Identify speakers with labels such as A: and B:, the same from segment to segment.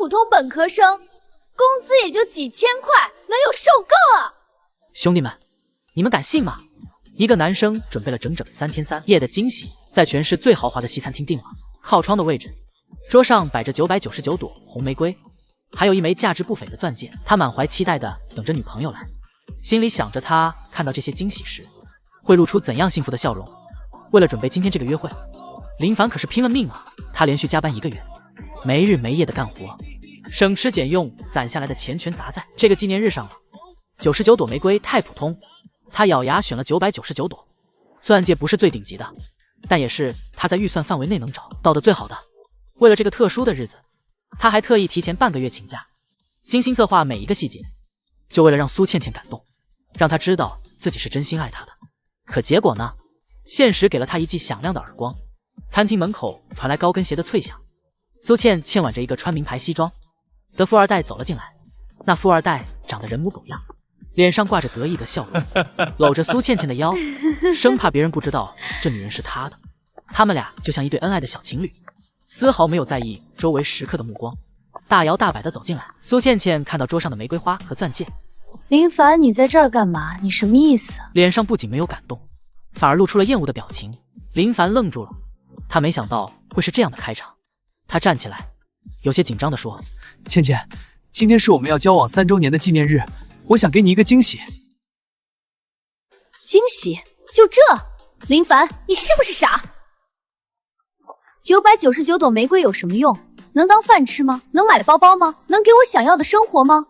A: 普通本科生，工资也就几千块，能有受够啊！
B: 兄弟们，你们敢信吗？一个男生准备了整整3天3夜的惊喜，在全市最豪华的西餐厅定了靠窗的位置，桌上摆着999朵红玫瑰，还有一枚价值不菲的钻戒。他满怀期待的等着女朋友来，心里想着他看到这些惊喜时会露出怎样幸福的笑容。为了准备今天这个约会，林凡可是拼了命了。他连续加班1个月，没日没夜的干活，省吃俭用攒下来的钱全砸在这个纪念日上了。99朵玫瑰太普通，他咬牙选了999朵。钻戒不是最顶级的，但也是他在预算范围内能找到的最好的。为了这个特殊的日子，他还特意提前半个月请假，精心策划每一个细节，就为了让苏倩倩感动，让她知道自己是真心爱她的。可结果呢？现实给了他一记响亮的耳光。餐厅门口传来高跟鞋的脆响，苏倩倩挽着一个穿名牌西装的富二代走了进来。那富二代长得人模狗样，脸上挂着得意的笑容，搂着苏倩倩的腰，生怕别人不知道这女人是他的。他们俩就像一对恩爱的小情侣，丝毫没有在意周围食客的目光，大摇大摆地走进来。苏倩倩看到桌上的玫瑰花和钻戒，
A: 林凡，你在这儿干嘛？你什么意思？
B: 脸上不仅没有感动，反而露出了厌恶的表情。林凡愣住了，他没想到会是这样的开场。他站起来，有些紧张地说：
C: 倩倩，今天是我们要交往3周年的纪念日，我想给你一个惊喜。
A: 惊喜？就这？林凡，你是不是傻？999朵玫瑰有什么用？能当饭吃吗？能买包包吗？能给我想要的生活吗？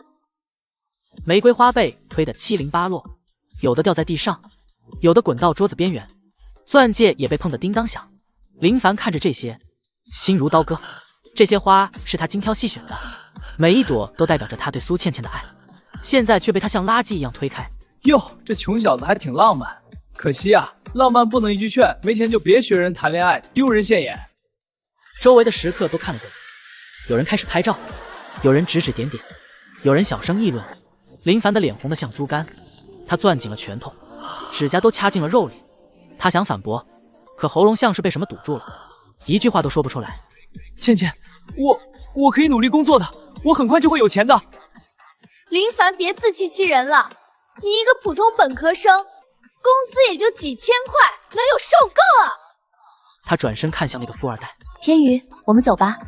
B: 玫瑰花被推得七零八落，有的掉在地上，有的滚到桌子边缘，钻戒也被碰得叮当响。林凡看着这些，心如刀割。这些花是他精挑细选的，每一朵都代表着他对苏倩倩的爱，现在却被他像垃圾一样推开。
C: 哟，这穷小子还挺浪漫，可惜啊，浪漫不能一句劝，没钱就别学人谈恋爱，丢人现眼。
B: 周围的食客都看了过来，有人开始拍照，有人指指点点，有人小声议论。林凡的脸红得像猪肝，他攥紧了拳头，指甲都掐进了肉里。他想反驳，可喉咙像是被什么堵住了，一句话都说不出来。
C: 倩倩，我可以努力工作的，我很快就会有钱的。
A: 林凡，别自欺欺人了，你一个普通本科生，工资也就几千块，能有受够啊！
B: 他转身看向那个富二代，
A: 天宇，我们走吧。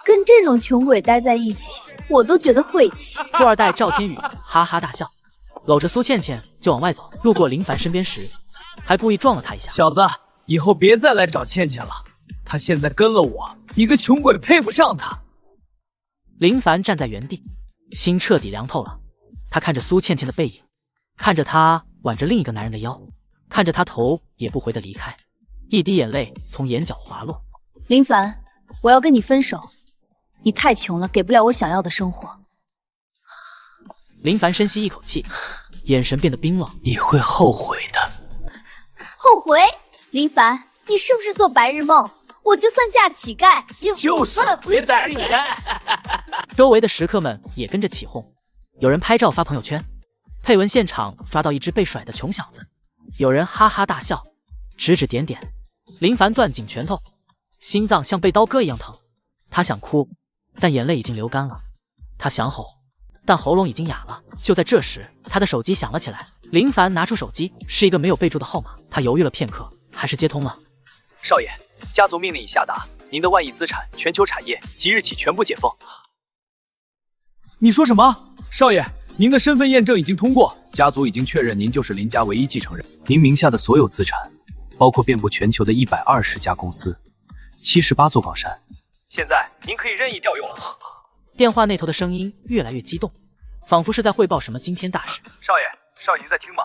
A: 跟这种穷鬼待在一起，我都觉得晦气。
B: 富二代赵天宇哈哈大笑，搂着苏倩倩就往外走。路过林凡身边时，还故意撞了他一下。
C: 小子，以后别再来找倩倩了，她现在跟了我，一个穷鬼配不上她。
B: 林凡站在原地，心彻底凉透了。他看着苏倩倩的背影，看着她挽着另一个男人的腰，看着她头也不回的离开，一滴眼泪从眼角滑落。
A: 林凡，我要跟你分手，你太穷了，给不了我想要的生活。
B: 林凡深吸一口气，眼神变得冰冷。
C: 你会后悔的。
A: 后悔？林凡，你是不是做白日梦？我就算嫁乞丐，
C: 就是别再你。
B: 周围的食客们也跟着起哄，有人拍照发朋友圈，配文现场抓到一只被甩的穷小子，有人哈哈大笑，指指点点。林凡攥紧拳头，心脏像被刀割一样疼。他想哭，但眼泪已经流干了。他想吼，但喉咙已经哑了。就在这时，他的手机响了起来。林凡拿出手机，是一个没有备注的号码。他犹豫了片刻，还是接通了。
C: 少爷，家族命令已下达，您的万亿资产、全球产业即日起全部解封。你说什么？少爷，您的身份验证已经通过，家族已经确认您就是林家唯一继承人。您名下的所有资产，包括遍布全球的120家公司、78座港山，现在您可以任意调用了。
B: 电话那头的声音越来越激动，仿佛是在汇报什么惊天大事。
D: 少爷您在听吗？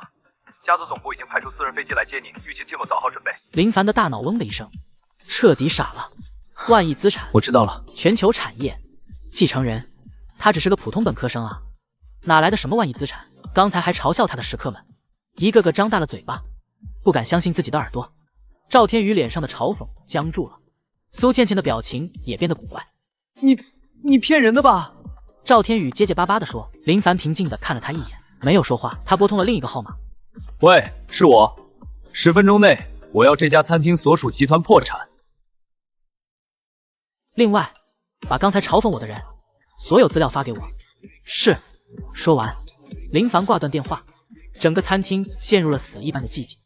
D: 家族总部已经派出私人飞机来接您，预请尽早做好准备。
B: 林凡的大脑嗡的一声，彻底傻了。万亿资产，
C: 我知道了，
B: 全球产业，继承人，他只是个普通本科生啊，哪来的什么万亿资产？刚才还嘲笑他的食客们，一个个张大了嘴巴，不敢相信自己的耳朵。赵天宇脸上的嘲讽僵住了，苏倩倩的表情也变得古怪。
C: 你骗人的吧？
B: 赵天宇结结巴巴地说。林凡平静地看了他一眼，没有说话。他拨通了另一个号码。
C: 喂，是我。10分钟内，我要这家餐厅所属集团破产。
B: 另外，把刚才嘲讽我的人所有资料发给我。是。说完，林凡挂断电话，整个餐厅陷入了死一般的寂静，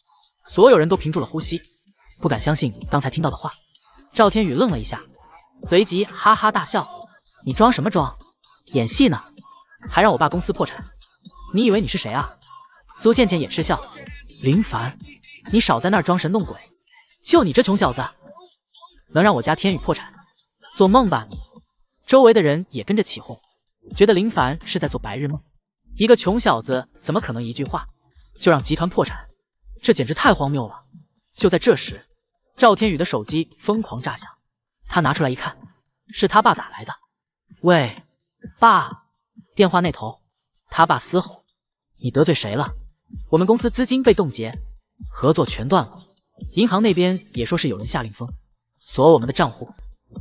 B: 所有人都屏住了呼吸，不敢相信刚才听到的话。赵天宇愣了一下，随即哈哈大笑：“你装什么装？演戏呢？还让我爸公司破产？你以为你是谁啊？”苏倩倩也嗤笑：“林凡，你少在那儿装神弄鬼，就你这穷小子，能让我家天宇破产？做梦吧你！”周围的人也跟着起哄，觉得林凡是在做白日梦。一个穷小子怎么可能一句话就让集团破产？这简直太荒谬了。就在这时，赵天宇的手机疯狂炸响，他拿出来一看，是他爸打来的。喂，爸。电话那头，他爸嘶吼：“你得罪谁了？我们公司资金被冻结，合作全断了。银行那边也说是有人下令封锁我们的账户，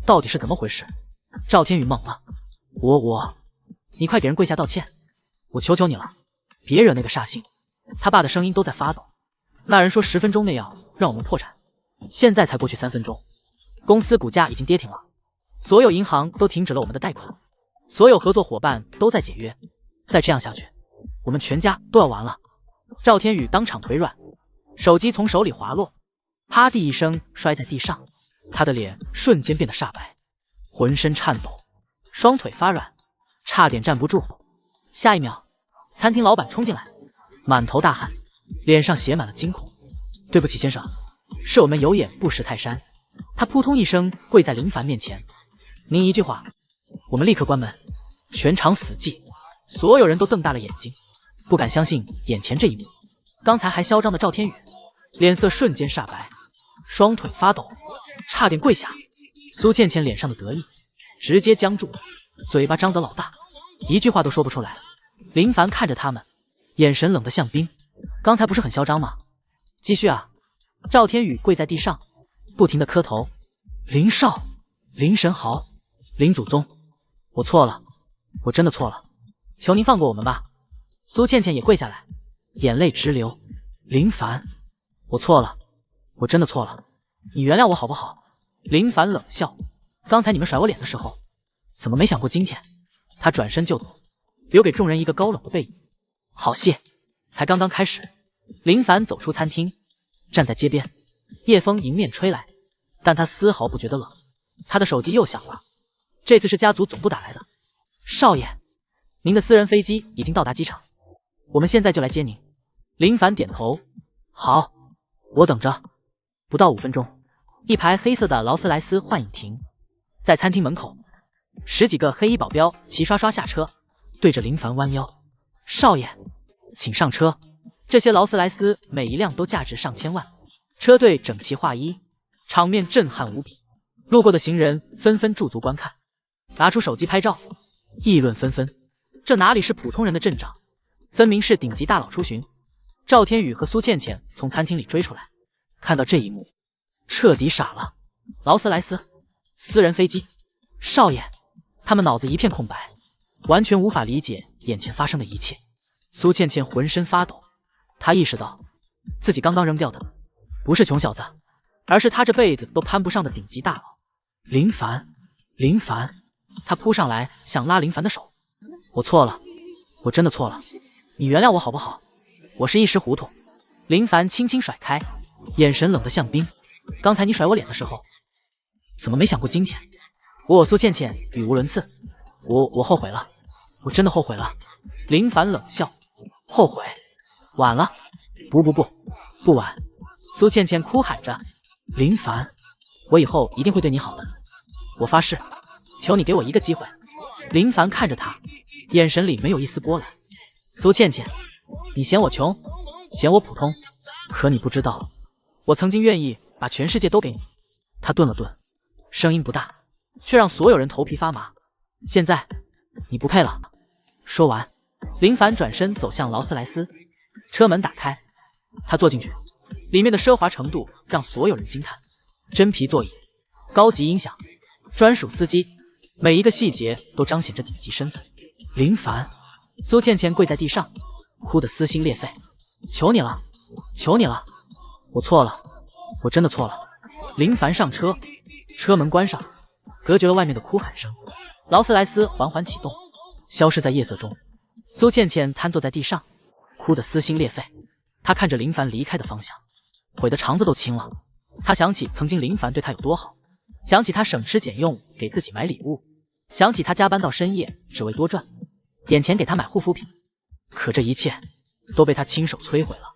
B: 到底是怎么回事？”赵天宇懵了：“你快给人跪下道歉，我求求你了，别惹那个煞星。”他爸的声音都在发抖。那人说10分钟内要让我们破产，现在才过去3分钟，公司股价已经跌停了，所有银行都停止了我们的贷款，所有合作伙伴都在解约，再这样下去，我们全家都要完了。赵天宇当场腿软，手机从手里滑落，啪地一声摔在地上，他的脸瞬间变得煞白，浑身颤抖，双腿发软，差点站不住。下一秒，餐厅老板冲进来，满头大汗，脸上写满了惊恐：“对不起先生，是我们有眼不识泰山。”他扑通一声跪在林凡面前：“您一句话，我们立刻关门，全场死寂。”所有人都瞪大了眼睛，不敢相信眼前这一幕。刚才还嚣张的赵天宇脸色瞬间煞白，双腿发抖，差点跪下。苏倩倩脸上的得意直接僵住，嘴巴张得老大，一句话都说不出来。林凡看着他们，眼神冷得像冰：“刚才不是很嚣张吗？继续啊！”赵天宇跪在地上，不停地磕头：“林少，林神豪，林祖宗，我错了，我真的错了，求您放过我们吧。”苏倩倩也跪下来，眼泪直流：“林凡，我错了，我真的错了，你原谅我好不好？”林凡冷笑：“刚才你们甩我脸的时候，怎么没想过今天？”他转身就走，留给众人一个高冷的背影。好戏才刚刚开始。林凡走出餐厅，站在街边，夜风迎面吹来，但他丝毫不觉得冷。他的手机又响了，这次是家族总部打来的：“少爷，您的私人飞机已经到达机场，我们现在就来接您。”林凡点头：“好，我等着。”不到5分钟，一排黑色的劳斯莱斯幻影停在餐厅门口，10几个黑衣保镖齐刷刷下车，对着林凡弯腰：“少爷，请上车。”这些劳斯莱斯每一辆都价值上千万，车队整齐划一，场面震撼无比。路过的行人纷纷驻足观看，拿出手机拍照，议论纷纷。这哪里是普通人的阵仗，分明是顶级大佬出巡。赵天宇和苏倩倩从餐厅里追出来，看到这一幕，彻底傻了。劳斯莱斯，私人飞机，少爷，他们脑子一片空白，完全无法理解眼前发生的一切。苏倩倩浑身发抖，她意识到自己刚刚扔掉的不是穷小子，而是她这辈子都攀不上的顶级大佬。林凡，林凡，她扑上来想拉林凡的手：“我错了，我真的错了，你原谅我好不好？我是一时糊涂。”林凡轻轻甩开，眼神冷得像冰：“刚才你甩我脸的时候，怎么没想过今天？”我苏倩倩语无伦次：“我后悔了，我真的后悔了。”林凡冷笑：“后悔？晚了。”不晚。苏倩倩哭喊着：“林凡，我以后一定会对你好的，我发誓，求你给我一个机会。”林凡看着她，眼神里没有一丝波澜：“苏倩倩，你嫌我穷，嫌我普通，可你不知道，我曾经愿意把全世界都给你。”他顿了顿，声音不大，却让所有人头皮发麻：“现在你不配了。”说完，林凡转身走向劳斯莱斯，车门打开，他坐进去，里面的奢华程度让所有人惊叹：真皮座椅，高级音响，专属司机，每一个细节都彰显着顶级身份。林凡，苏倩倩跪在地上，哭得撕心裂肺：“求你了，求你了，我错了，我真的错了。”林凡上车，车门关上，隔绝了外面的哭喊声。劳斯莱斯缓缓启动，消失在夜色中。苏倩倩瘫坐在地上，哭得撕心裂肺。她看着林凡离开的方向，悔得肠子都青了。她想起曾经林凡对她有多好，想起他省吃俭用给自己买礼物，想起他加班到深夜只为多赚点钱给他买护肤品。可这一切都被他亲手摧毁了。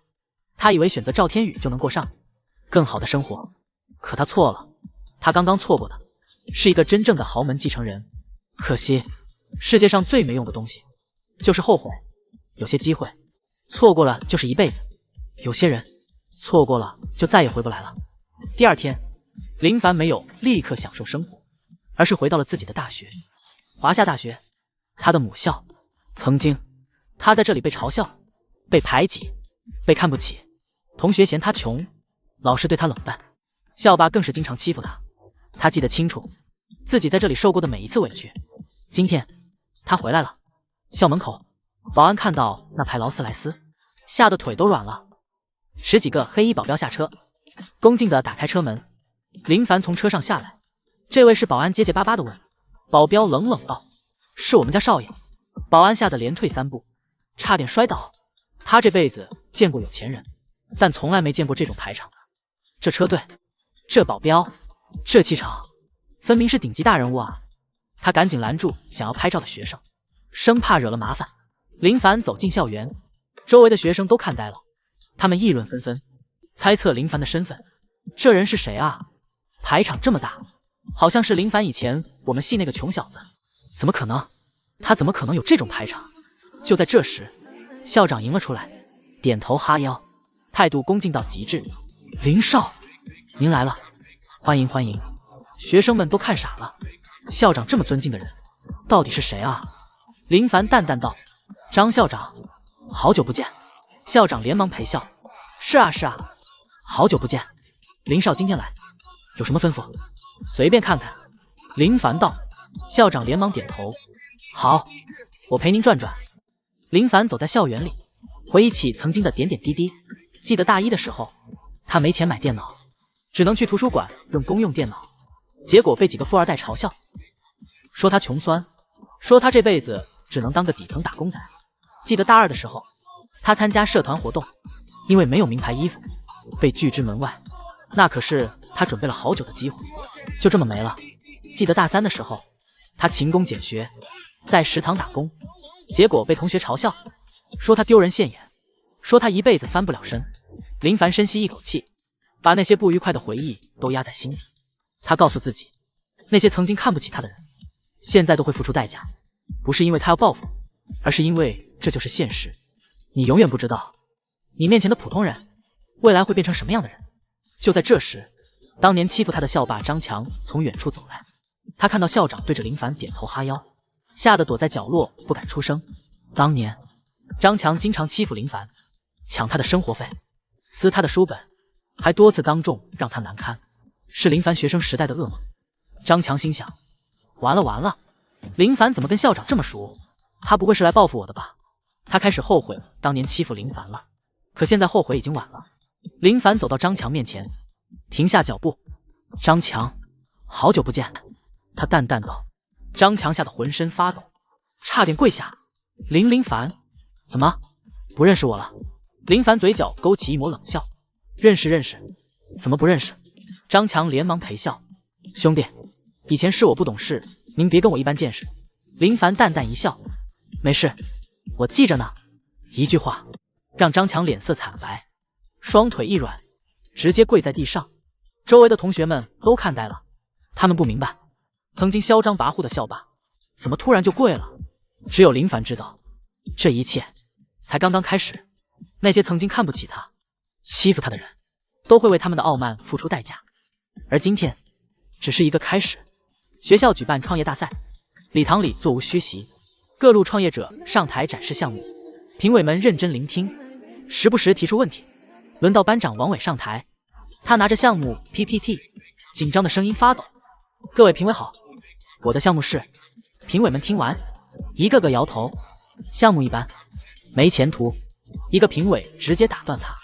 B: 他以为选择赵天宇就能过上更好的生活，可他错了。他刚刚错过的是一个真正的豪门继承人。可惜，世界上最没用的东西就是后悔。有些机会错过了就是一辈子，有些人错过了就再也回不来了。第二天，林凡没有立刻享受生活，而是回到了自己的大学——华夏大学，他的母校。曾经，他在这里被嘲笑、被排挤、被看不起，同学嫌他穷，老师对他冷淡，校霸更是经常欺负他。他记得清楚，自己在这里受过的每一次委屈。今天，他回来了。校门口，保安看到那排劳斯莱斯，吓得腿都软了。10几个黑衣保镖下车，恭敬地打开车门。林凡从车上下来，这位是保安结结巴巴地问。保镖冷冷道：“是我们家少爷。”保安吓得连退3步，差点摔倒。他这辈子见过有钱人，但从来没见过这种排场的。这车队，这保镖，这气场，分明是顶级大人物啊！他赶紧拦住想要拍照的学生，生怕惹了麻烦。林凡走进校园，周围的学生都看呆了，他们议论纷纷，猜测林凡的身份。这人是谁啊？排场这么大，好像是林凡以前我们系那个穷小子。怎么可能？他怎么可能有这种排场？就在这时，校长迎了出来，点头哈腰，态度恭敬到极致。林少，您来了，欢迎欢迎。学生们都看傻了，校长这么尊敬的人，到底是谁啊？林凡淡淡道：“张校长，好久不见。”校长连忙陪笑：“是啊是啊，好久不见。林少今天来，有什么吩咐？随便看看。”林凡道。校长连忙点头：“好，我陪您转转。”林凡走在校园里，回忆起曾经的点点滴滴。记得大一的时候，他没钱买电脑，只能去图书馆用公用电脑，结果被几个富二代嘲笑，说他穷酸，说他这辈子只能当个底层打工仔。记得大二的时候，他参加社团活动，因为没有名牌衣服，被拒之门外。那可是他准备了好久的机会，就这么没了。记得大三的时候，他勤工俭学，在食堂打工，结果被同学嘲笑，说他丢人现眼，说他一辈子翻不了身。林凡深吸一口气，把那些不愉快的回忆都压在心里。他告诉自己，那些曾经看不起他的人，现在都会付出代价，不是因为他要报复，而是因为这就是现实。你永远不知道，你面前的普通人，未来会变成什么样的人。就在这时，当年欺负他的校霸张强从远处走来，他看到校长对着林凡点头哈腰，吓得躲在角落不敢出声。当年张强经常欺负林凡，抢他的生活费，撕他的书本，还多次当众让他难堪，是林凡学生时代的噩梦。张强心想，完了完了，林凡怎么跟校长这么熟？他不会是来报复我的吧？他开始后悔当年欺负林凡了，可现在后悔已经晚了。林凡走到张强面前，停下脚步。张强，好久不见。他淡淡道。张强吓得浑身发抖，差点跪下。林凡，怎么不认识我了？林凡嘴角勾起一抹冷笑。认识认识，怎么不认识？张强连忙陪笑。兄弟，以前是我不懂事，您别跟我一般见识。林凡淡淡一笑，没事，我记着呢。一句话让张强脸色惨白，双腿一软，直接跪在地上。周围的同学们都看呆了，他们不明白，曾经嚣张跋扈的校霸怎么突然就跪了。只有林凡知道，这一切才刚刚开始。那些曾经看不起他、欺负他的人，都会为他们的傲慢付出代价。而今天只是一个开始。学校举办创业大赛，礼堂里座无虚席，各路创业者上台展示项目，评委们认真聆听，时不时提出问题。轮到班长王伟上台，他拿着项目 PPT， 紧张的声音发抖。各位评委好，我的项目是……评委们听完，一个个摇头。项目一般，没前途。一个评委直接打断他：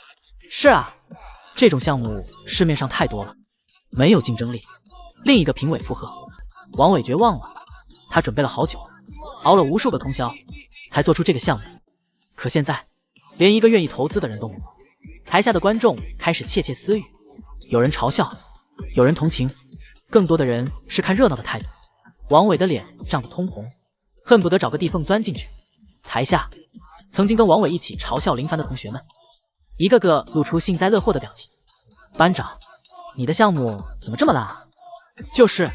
B: 是啊，这种项目市面上太多了，没有竞争力。另一个评委附和：王伟绝望了，他准备了好久，熬了无数个通宵，才做出这个项目。可现在，连一个愿意投资的人都没有。台下的观众开始窃窃私语，有人嘲笑，有人同情，更多的人是看热闹的态度。王伟的脸涨得通红，恨不得找个地缝钻进去。台下，曾经跟王伟一起嘲笑林凡的同学们，一个个露出幸灾乐祸的表情。班长，你的项目怎么这么烂啊？就是，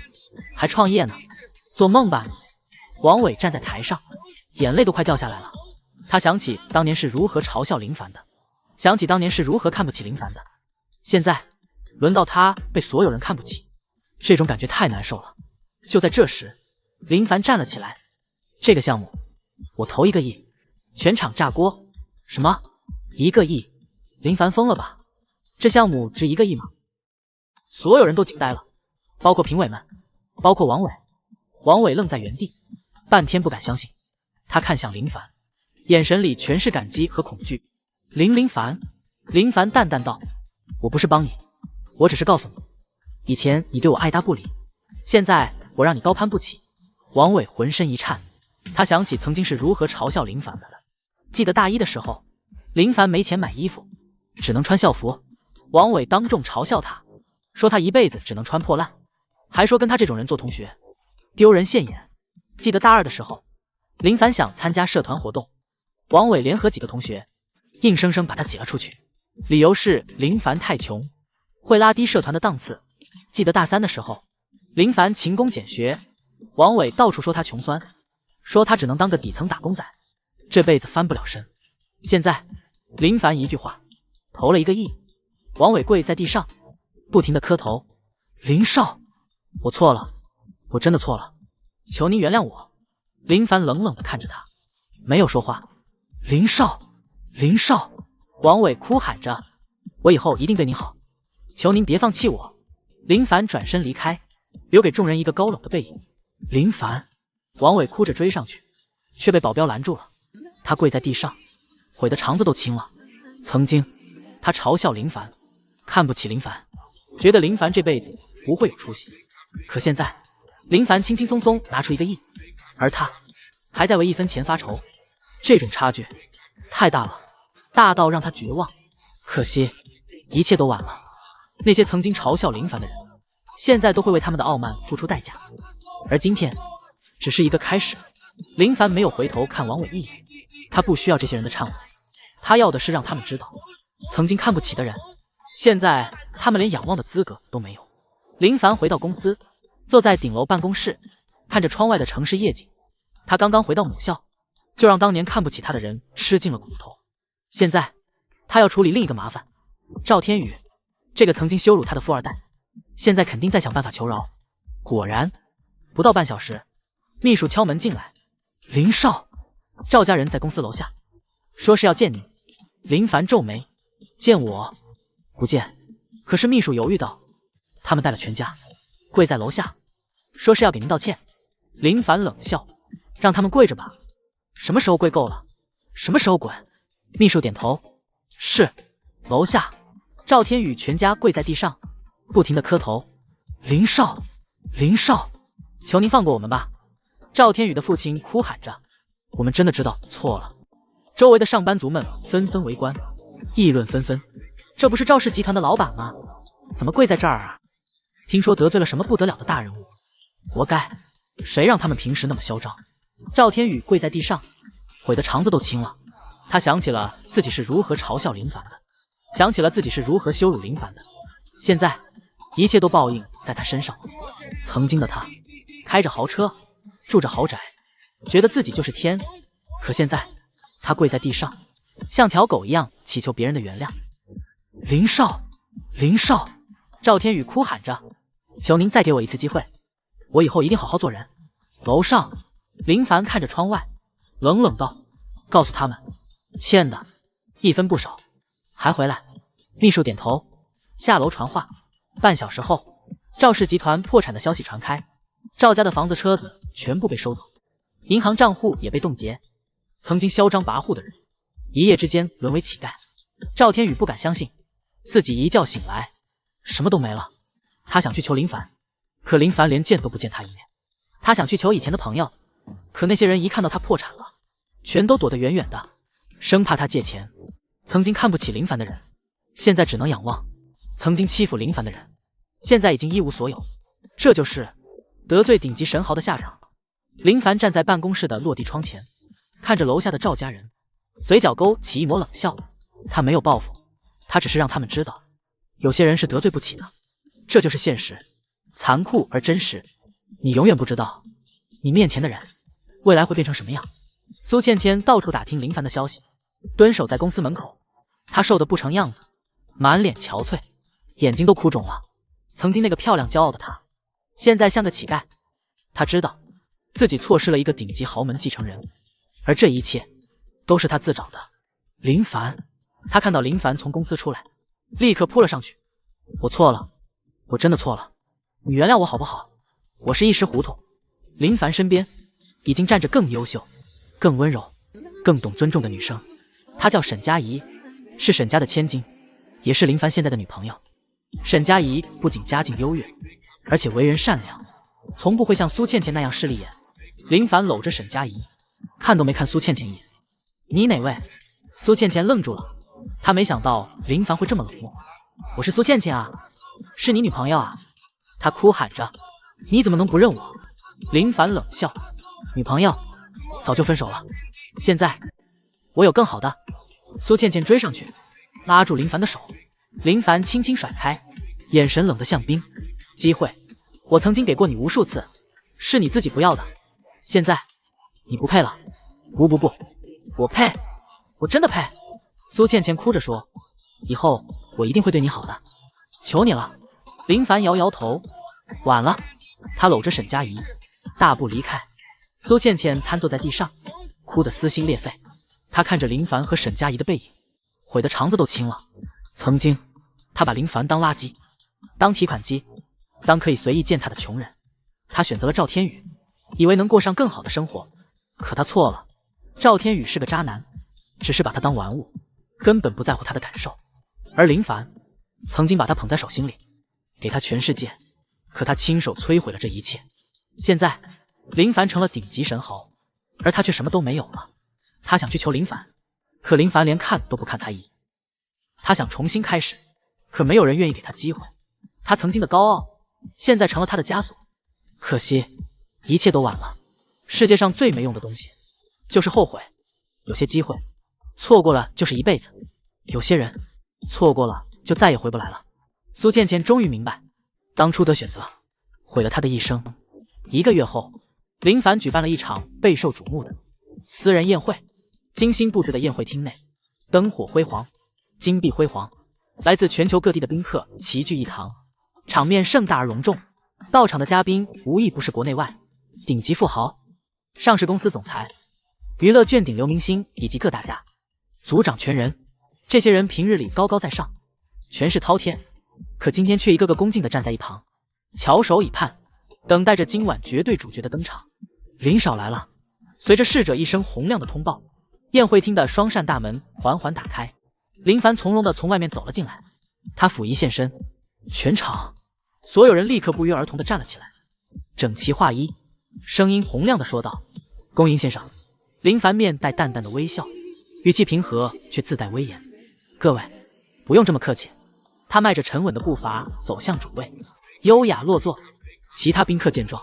B: 还创业呢，做梦吧你！王伟站在台上，眼泪都快掉下来了。他想起当年是如何嘲笑林凡的，想起当年是如何看不起林凡的，现在轮到他被所有人看不起，这种感觉太难受了。就在这时，林凡站了起来，这个项目我投1个亿，全场炸锅。什么？1个亿？林凡疯了吧？这项目值1个亿吗？所有人都惊呆了，包括评委们，包括王伟。王伟愣在原地，半天不敢相信。他看向林凡，眼神里全是感激和恐惧。林凡淡淡道：“我不是帮你，我只是告诉你，以前你对我爱答不理，现在我让你高攀不起。”王伟浑身一颤，他想起曾经是如何嘲笑林凡的。记得大一的时候，林凡没钱买衣服，只能穿校服，王伟当众嘲笑他，说他一辈子只能穿破烂，还说跟他这种人做同学丢人现眼。记得大二的时候，林凡想参加社团活动，王伟联合几个同学硬生生把他挤了出去，理由是林凡太穷，会拉低社团的档次。记得大三的时候，林凡勤工俭学，王伟到处说他穷酸，说他只能当个底层打工仔，这辈子翻不了身。现在林凡一句话投了1个亿，王伟跪在地上不停地磕头：“林少，我错了，我真的错了，求您原谅我。”林凡冷冷地看着他，没有说话。林少，王伟哭喊着：“我以后一定对您好，求您别放弃我。”林凡转身离开，留给众人一个高冷的背影。林凡，王伟哭着追上去，却被保镖拦住了。他跪在地上，悔得肠子都青了。曾经，他嘲笑林凡，看不起林凡，觉得林凡这辈子不会有出息。可现在，林凡轻轻松松拿出1个亿，而他还在为1分钱发愁，这种差距太大了，大到让他绝望。可惜，一切都晚了。那些曾经嘲笑林凡的人，现在都会为他们的傲慢付出代价。而今天，只是一个开始。林凡没有回头看王伟一眼，他不需要这些人的忏悔，他要的是让他们知道，曾经看不起的人，现在他们连仰望的资格都没有。林凡回到公司，坐在顶楼办公室，看着窗外的城市夜景。他刚刚回到母校，就让当年看不起他的人吃尽了苦头。现在，他要处理另一个麻烦，赵天宇，这个曾经羞辱他的富二代，现在肯定在想办法求饶。果然，不到半小时，秘书敲门进来：“林少，赵家人在公司楼下，说是要见你。”林凡皱眉：“见我？不见。”可是秘书犹豫道：“他们带了全家，跪在楼下，说是要给您道歉。”林凡冷笑：“让他们跪着吧，什么时候跪够了，什么时候滚。”秘书点头：“是。”楼下，赵天宇全家跪在地上，不停地磕头：“林少，求您放过我们吧。”赵天宇的父亲哭喊着：“我们真的知道错了。”周围的上班族们纷纷围观，议论纷纷：“这不是赵氏集团的老板吗？怎么跪在这儿啊？听说得罪了什么不得了的大人物，活该！谁让他们平时那么嚣张？”赵天宇跪在地上，悔得肠子都青了。他想起了自己是如何嘲笑林凡的，想起了自己是如何羞辱林凡的，现在一切都报应在他身上。曾经的他开着豪车，住着豪宅，觉得自己就是天，可现在他跪在地上，像条狗一样祈求别人的原谅。“林少，赵天宇哭喊着：“求您再给我一次机会，我以后一定好好做人。”楼上，林凡看着窗外，冷冷道：“告诉他们，欠的1分不少，还回来。”秘书点头，下楼传话。半小时后，赵氏集团破产的消息传开，赵家的房子车子全部被收走，银行账户也被冻结。曾经嚣张跋扈的人，一夜之间沦为乞丐。赵天宇不敢相信，自己一觉醒来，什么都没了。他想去求林凡，可林凡连见都不见他一面。他想去求以前的朋友，可那些人一看到他破产了，全都躲得远远的，生怕他借钱。曾经看不起林凡的人，现在只能仰望；曾经欺负林凡的人，现在已经一无所有。这就是得罪顶级神豪的下场。林凡站在办公室的落地窗前，看着楼下的赵家人，嘴角勾起一抹冷笑。他没有报复，他只是让他们知道，有些人是得罪不起的。这就是现实，残酷而真实。你永远不知道，你面前的人未来会变成什么样。苏倩倩到处打听林凡的消息，蹲守在公司门口。她瘦得不成样子，满脸憔悴，眼睛都哭肿了。曾经那个漂亮骄傲的她，现在像个乞丐。她知道自己错失了一个顶级豪门继承人，而这一切都是她自找的。林凡，她看到林凡从公司出来，立刻扑了上去。我错了，我真的错了，你原谅我好不好？我是一时糊涂。林凡身边已经站着更优秀、更温柔、更懂尊重的女生，她叫沈佳宜，是沈家的千金，也是林凡现在的女朋友。沈佳宜不仅家境优越，而且为人善良，从不会像苏倩倩那样势利眼。林凡搂着沈佳宜，看都没看苏倩倩一眼。你哪位？苏倩倩愣住了，她没想到林凡会这么冷漠。我是苏倩倩啊，是你女朋友啊。她哭喊着，你怎么能不认我？林凡冷笑，女朋友早就分手了，现在我有更好的。苏倩倩追上去，拉住林凡的手，林凡轻轻甩开，眼神冷得像冰。机会我曾经给过你无数次，是你自己不要的，现在你不配了。不，我配，我真的配。苏倩倩哭着说，以后我一定会对你好的，求你了。林凡摇摇头，晚了。他搂着沈佳宜大步离开。苏倩倩瘫坐在地上，哭得撕心裂肺。她看着林凡和沈佳宜的背影，悔得肠子都青了。曾经她把林凡当垃圾，当提款机，当可以随意践踏的穷人。她选择了赵天宇，以为能过上更好的生活，可她错了。赵天宇是个渣男，只是把她当玩物，根本不在乎她的感受。而林凡曾经把她捧在手心里，给她全世界，可他亲手摧毁了这一切。现在林凡成了顶级神豪，而他却什么都没有了。他想去求林凡，可林凡连看都不看他一眼。他想重新开始，可没有人愿意给他机会。他曾经的高傲现在成了他的枷锁。可惜一切都晚了。世界上最没用的东西就是后悔。有些机会错过了就是一辈子，有些人错过了就再也回不来了。苏倩倩终于明白，当初的选择毁了他的一生。1个月后，林凡举办了一场备受瞩目的私人宴会。精心布置的宴会厅内，灯火辉煌，金碧辉煌，来自全球各地的宾客齐聚一堂，场面盛大而隆重。到场的嘉宾无一不是国内外顶级富豪、上市公司总裁、娱乐圈顶流明星以及各大家族长权人。这些人平日里高高在上，权势滔天，可今天却一个个恭敬地站在一旁，翘首以盼，等待着今晚绝对主角的登场。林少来了。随着侍者一声洪亮的通报，宴会厅的双扇大门缓缓打开，林凡从容地从外面走了进来。他甫一现身，全场所有人立刻不约而同地站了起来，整齐划一，声音洪亮地说道：恭迎先生。林凡面带淡淡的微笑，语气平和却自带威严。各位不用这么客气。他迈着沉稳的步伐走向主位，优雅落座。其他宾客见状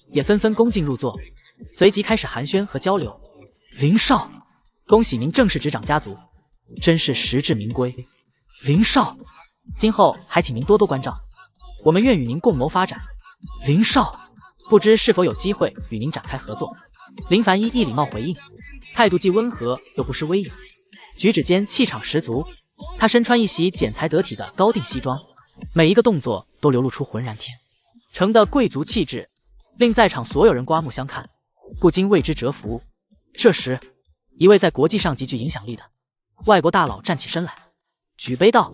B: 也纷纷恭敬入座，随即开始寒暄和交流。林少，恭喜您正式执掌家族，真是实至名归。林少，今后还请您多多关照，我们愿与您共谋发展。林少，不知是否有机会与您展开合作。林凡一礼貌回应，态度既温和又不失威严，举止间气场十足。他身穿一袭剪裁得体的高定西装，每一个动作都流露出浑然天成的贵族气质，令在场所有人刮目相看，不禁为之折服。这时，一位在国际上极具影响力的外国大佬站起身来，举杯道：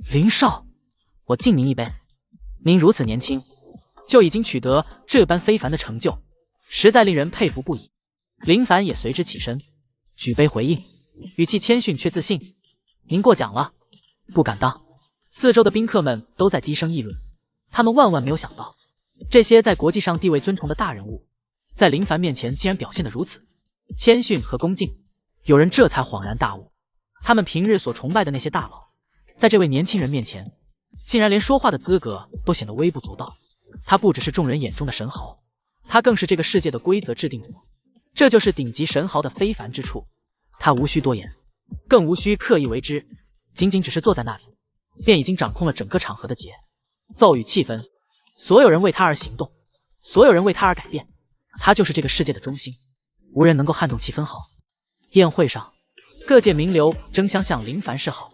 B: 林少，我敬您一杯。您如此年轻，就已经取得这般非凡的成就，实在令人佩服不已。林凡也随之起身，举杯回应，语气谦逊却自信：您过奖了，不敢当。四周的宾客们都在低声议论，他们万万没有想到，这些在国际上地位尊崇的大人物，在林凡面前竟然表现得如此谦逊和恭敬。有人这才恍然大悟，他们平日所崇拜的那些大佬，在这位年轻人面前，竟然连说话的资格都显得微不足道。他不只是众人眼中的神豪，他更是这个世界的规则制定者。这就是顶级神豪的非凡之处。他无需多言，更无需刻意为之，仅仅只是坐在那里，便已经掌控了整个场合的节奏与气氛。所有人为他而行动，所有人为他而改变。他就是这个世界的中心，无人能够撼动其分毫。宴会上，各界名流争相向林凡示好，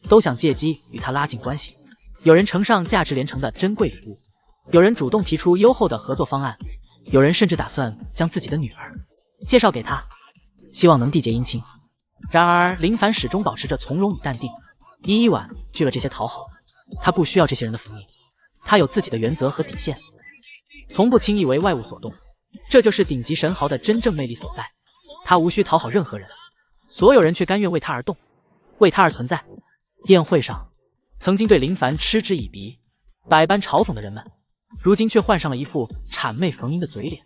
B: 都想借机与他拉近关系。有人呈上价值连城的珍贵礼物，有人主动提出优厚的合作方案，有人甚至打算将自己的女儿介绍给他，希望能缔结姻亲。然而林凡始终保持着从容与淡定，一晚拒了这些讨好。他不需要这些人的服膺，他有自己的原则和底线，从不轻易为外物所动。这就是顶级神豪的真正魅力所在。他无需讨好任何人，所有人却甘愿为他而动，为他而存在。宴会上，曾经对林凡嗤之以鼻、百般嘲讽的人们，如今却换上了一副谄媚逢迎的嘴脸，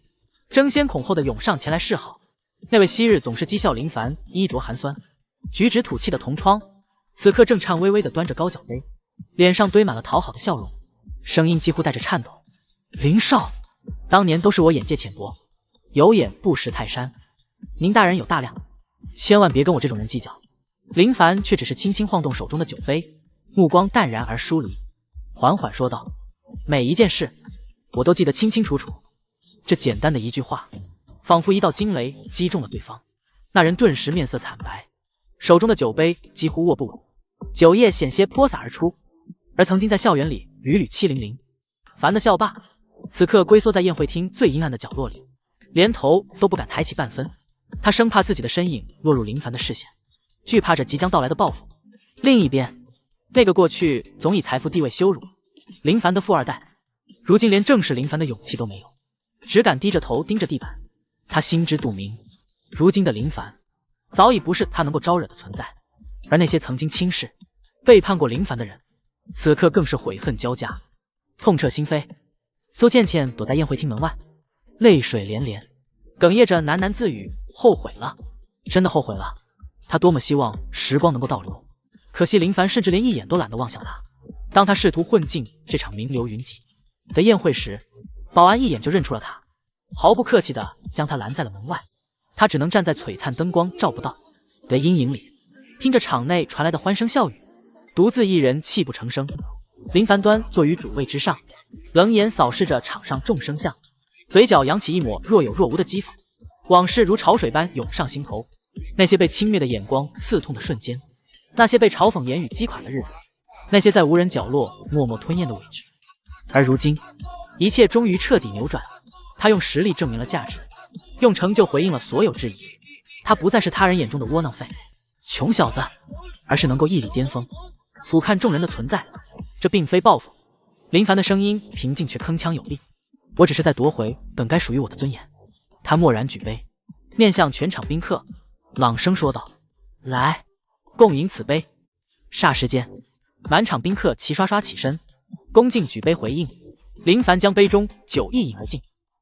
B: 争先恐后的涌上前来示好。那位昔日总是讥笑林凡衣着寒酸、举止土气的同窗，此刻正颤巍巍地端着高脚杯，脸上堆满了讨好的笑容，声音几乎带着颤抖：“林少，当年都是我眼界浅薄，有眼不识泰山，您大人有大量，千万别跟我这种人计较。”林凡却只是轻轻晃动手中的酒杯，目光淡然而疏离，缓缓说道：“每一件事，我都记得清清楚楚。”这简单的一句话，仿佛一道惊雷击中了对方。那人顿时面色惨白，手中的酒杯几乎握不稳，酒液险些泼洒而出。而曾经在校园里屡屡欺凌林凡的校霸，此刻龟缩在宴会厅最阴暗的角落里，连头都不敢抬起半分。他生怕自己的身影落入林凡的视线，惧怕着即将到来的报复。另一边，那个过去总以财富地位羞辱林凡的富二代，如今连正视林凡的勇气都没有，只敢低着头盯着地板。他心知肚明，如今的林凡早已不是他能够招惹的存在，而那些曾经轻视、背叛过林凡的人，此刻更是悔恨交加，痛彻心扉。苏倩倩躲在宴会厅门外，泪水连连，哽咽着喃喃自语：“后悔了，真的后悔了。”她多么希望时光能够倒流，可惜林凡甚至连一眼都懒得望向她。当他试图混进这场名流云集的宴会时，保安一眼就认出了他，毫不客气地将他拦在了门外。他只能站在璀璨灯光照不到的阴影里，听着场内传来的欢声笑语，独自一人泣不成声。林凡端坐于主位之上，冷眼扫视着场上众生相，嘴角扬起一抹若有若无的讥讽。往事如潮水般涌上心头，那些被轻蔑的眼光刺痛的瞬间，那些被嘲讽言语击垮的日子，那些在无人角落默默吞咽的委屈。而如今，一切终于彻底扭转。他用实力证明了价值，用成就回应了所有质疑。他不再是他人眼中的窝囊废、穷小子，而是能够屹立巅峰、俯瞰众人的存在。这并非报复。林凡的声音平静却铿锵有力：“我只是在夺回本该属于我的尊严。”他蓦然举杯，面向全场宾客，朗声说道：“来，共饮此杯。”霎时间，满场宾客齐刷刷起身，恭敬举杯回应。林凡将杯中酒一饮而尽，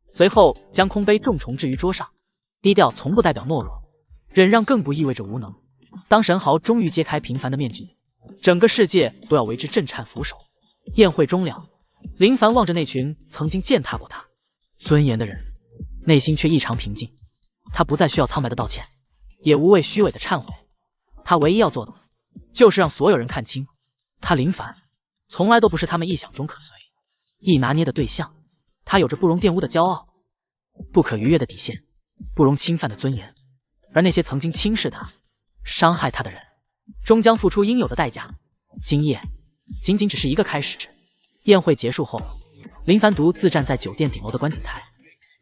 B: 随后将空杯重重置于桌上。低调从不代表懦弱，忍让更不意味着无能。当神豪终于揭开平凡的面具，整个世界都要为之震颤俯首。宴会终了，林凡望着那群曾经践踏过他尊严的人，内心却异常平静。他不再需要苍白的道歉，也无谓虚伪的忏悔。他唯一要做的，就是让所有人看清，他林凡从来都不是他们臆想中可随、易拿捏的对象。他有着不容玷污的骄傲，不可逾越的底线，不容侵犯的尊严。而那些曾经轻视他、伤害他的人，终将付出应有的代价。今夜仅仅只是一个开始。宴会结束后，林凡独自站在酒店顶楼的观景台，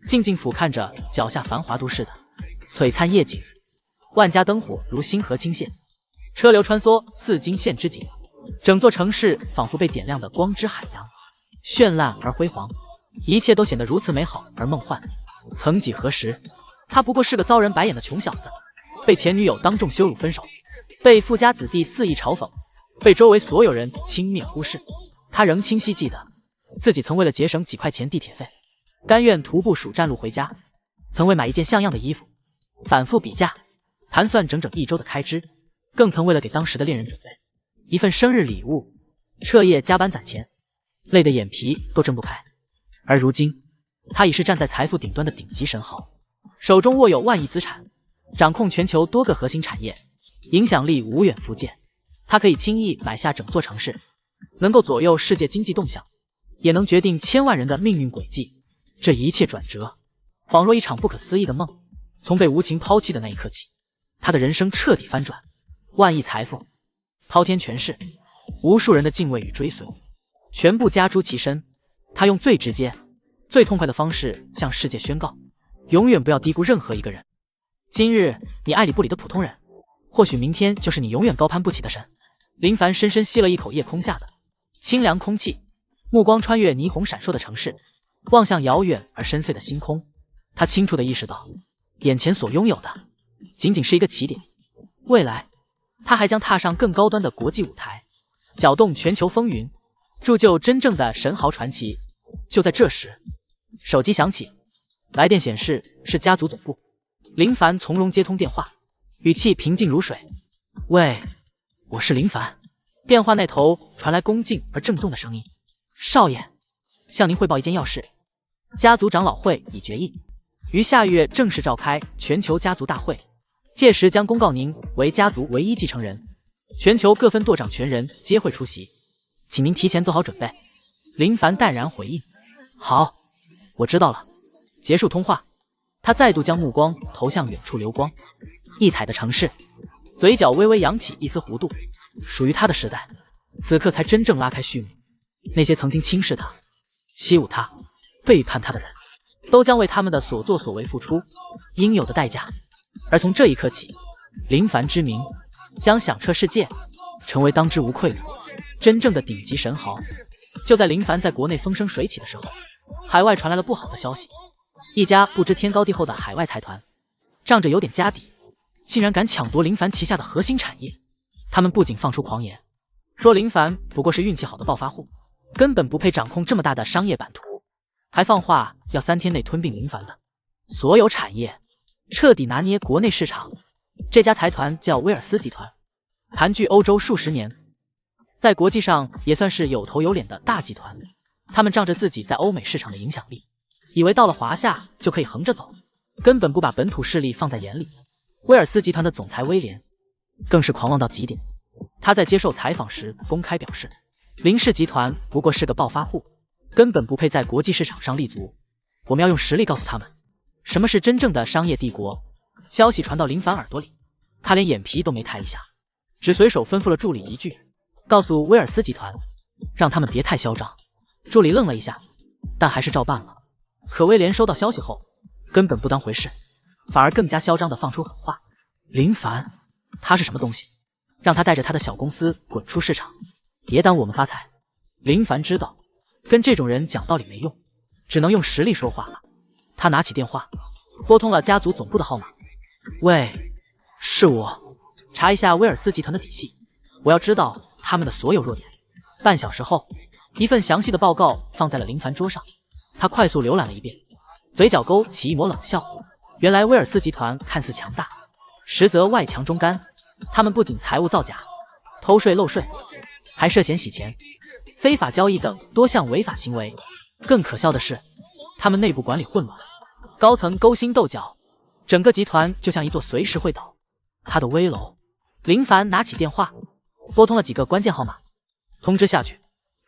B: 静静俯瞰着脚下繁华都市的璀璨夜景。万家灯火如星河倾泻，车流穿梭似金线之景，整座城市仿佛被点亮的光之海洋，绚烂而辉煌，一切都显得如此美好而梦幻。曾几何时，他不过是个遭人白眼的穷小子，被前女友当众羞辱分手，被富家子弟肆意嘲讽，被周围所有人轻蔑忽视。他仍清晰记得，自己曾为了节省几块钱地铁费，甘愿徒步数站路回家。曾为买一件像样的衣服，反复比价，盘算整整1周的开支，更曾为了给当时的恋人准备一份生日礼物，彻夜加班攒钱，累得眼皮都睁不开。而如今，他已是站在财富顶端的顶级神豪，手中握有万亿资产，掌控全球多个核心产业，影响力无远弗届。他可以轻易买下整座城市，能够左右世界经济动向，也能决定千万人的命运轨迹。这一切转折，恍若一场不可思议的梦。从被无情抛弃的那一刻起，他的人生彻底翻转。万亿财富，滔天权势，无数人的敬畏与追随，全部加诸其身。他用最直接、最痛快的方式向世界宣告：永远不要低估任何一个人。今日你爱理不理的普通人，或许明天就是你永远高攀不起的神。林凡深深吸了一口夜空下的清凉空气，目光穿越霓虹闪烁的城市，望向遥远而深邃的星空。他清楚地意识到，眼前所拥有的仅仅是一个起点，未来他还将踏上更高端的国际舞台，搅动全球风云，铸就真正的神豪传奇。就在这时，手机响起，来电显示是家族总部。林凡从容接通电话，语气平静如水：喂，我是林凡。电话那头传来恭敬而郑重的声音：少爷，向您汇报一件要事，家族长老会已决议，于下月正式召开全球家族大会，届时将公告您为家族唯一继承人，全球各分舵掌权人皆会出席，请您提前做好准备。林凡淡然回应：好，我知道了。结束通话，他再度将目光投向远处流光溢彩的城市，嘴角微微扬起一丝弧度。属于他的时代，此刻才真正拉开序幕。那些曾经轻视他、欺侮他、背叛他的人，都将为他们的所作所为付出应有的代价。而从这一刻起，林凡之名将响彻世界，成为当之无愧的真正的顶级神豪。就在林凡在国内风生水起的时候，海外传来了不好的消息。一家不知天高地厚的海外财团，仗着有点家底，竟然敢抢夺林凡旗下的核心产业。他们不仅放出狂言，说林凡不过是运气好的暴发户，根本不配掌控这么大的商业版图，还放话要3天内吞并林凡的所有产业，彻底拿捏国内市场。这家财团叫威尔斯集团，盘踞欧洲数十年，在国际上也算是有头有脸的大集团。他们仗着自己在欧美市场的影响力，以为到了华夏就可以横着走，根本不把本土势力放在眼里。威尔斯集团的总裁威廉更是狂妄到极点，他在接受采访时公开表示，林氏集团不过是个暴发户，根本不配在国际市场上立足。我们要用实力告诉他们，什么是真正的商业帝国。消息传到林凡耳朵里，他连眼皮都没抬一下，只随手吩咐了助理一句，告诉威尔斯集团，让他们别太嚣张。助理愣了一下，但还是照办了。可威廉收到消息后，根本不当回事，反而更加嚣张地放出狠话：林凡他是什么东西，让他带着他的小公司滚出市场，别耽误我们发财。林凡知道跟这种人讲道理没用，只能用实力说话了。他拿起电话拨通了家族总部的号码：喂，是我，查一下威尔斯集团的体系，我要知道他们的所有弱点。半小时后，一份详细的报告放在了林凡桌上，他快速浏览了一遍，嘴角勾起一抹冷笑。原来威尔斯集团看似强大，实则外强中干。他们不仅财务造假、偷税漏税，还涉嫌洗钱、非法交易等多项违法行为。更可笑的是，他们内部管理混乱，高层勾心斗角，整个集团就像一座随时会倒塌的危楼。林凡拿起电话，拨通了几个关键号码，通知下去，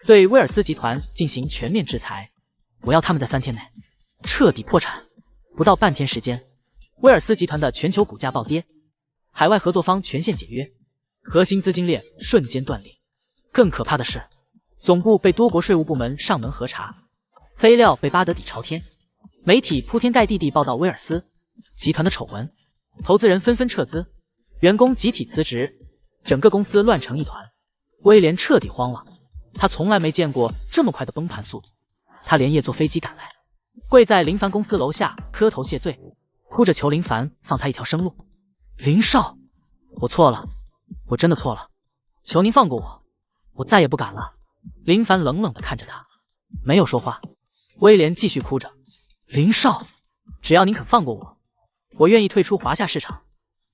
B: 对威尔斯集团进行全面制裁。我要他们在3天内彻底破产。不到半天时间，威尔斯集团的全球股价暴跌，海外合作方全线解约，核心资金链瞬间断裂。更可怕的是，总部被多国税务部门上门核查，黑料被扒得底朝天，媒体铺天盖地地报道威尔斯集团的丑闻，投资人纷纷撤资，员工集体辞职，整个公司乱成一团。威廉彻底慌了，他从来没见过这么快的崩盘速度。他连夜坐飞机赶来，跪在林凡公司楼下磕头谢罪，哭着求林凡放他一条生路。林少，我错了，我真的错了，求您放过我，我再也不敢了。林凡冷冷地看着他，没有说话。威廉继续哭着：林少，只要您肯放过我，我愿意退出华夏市场，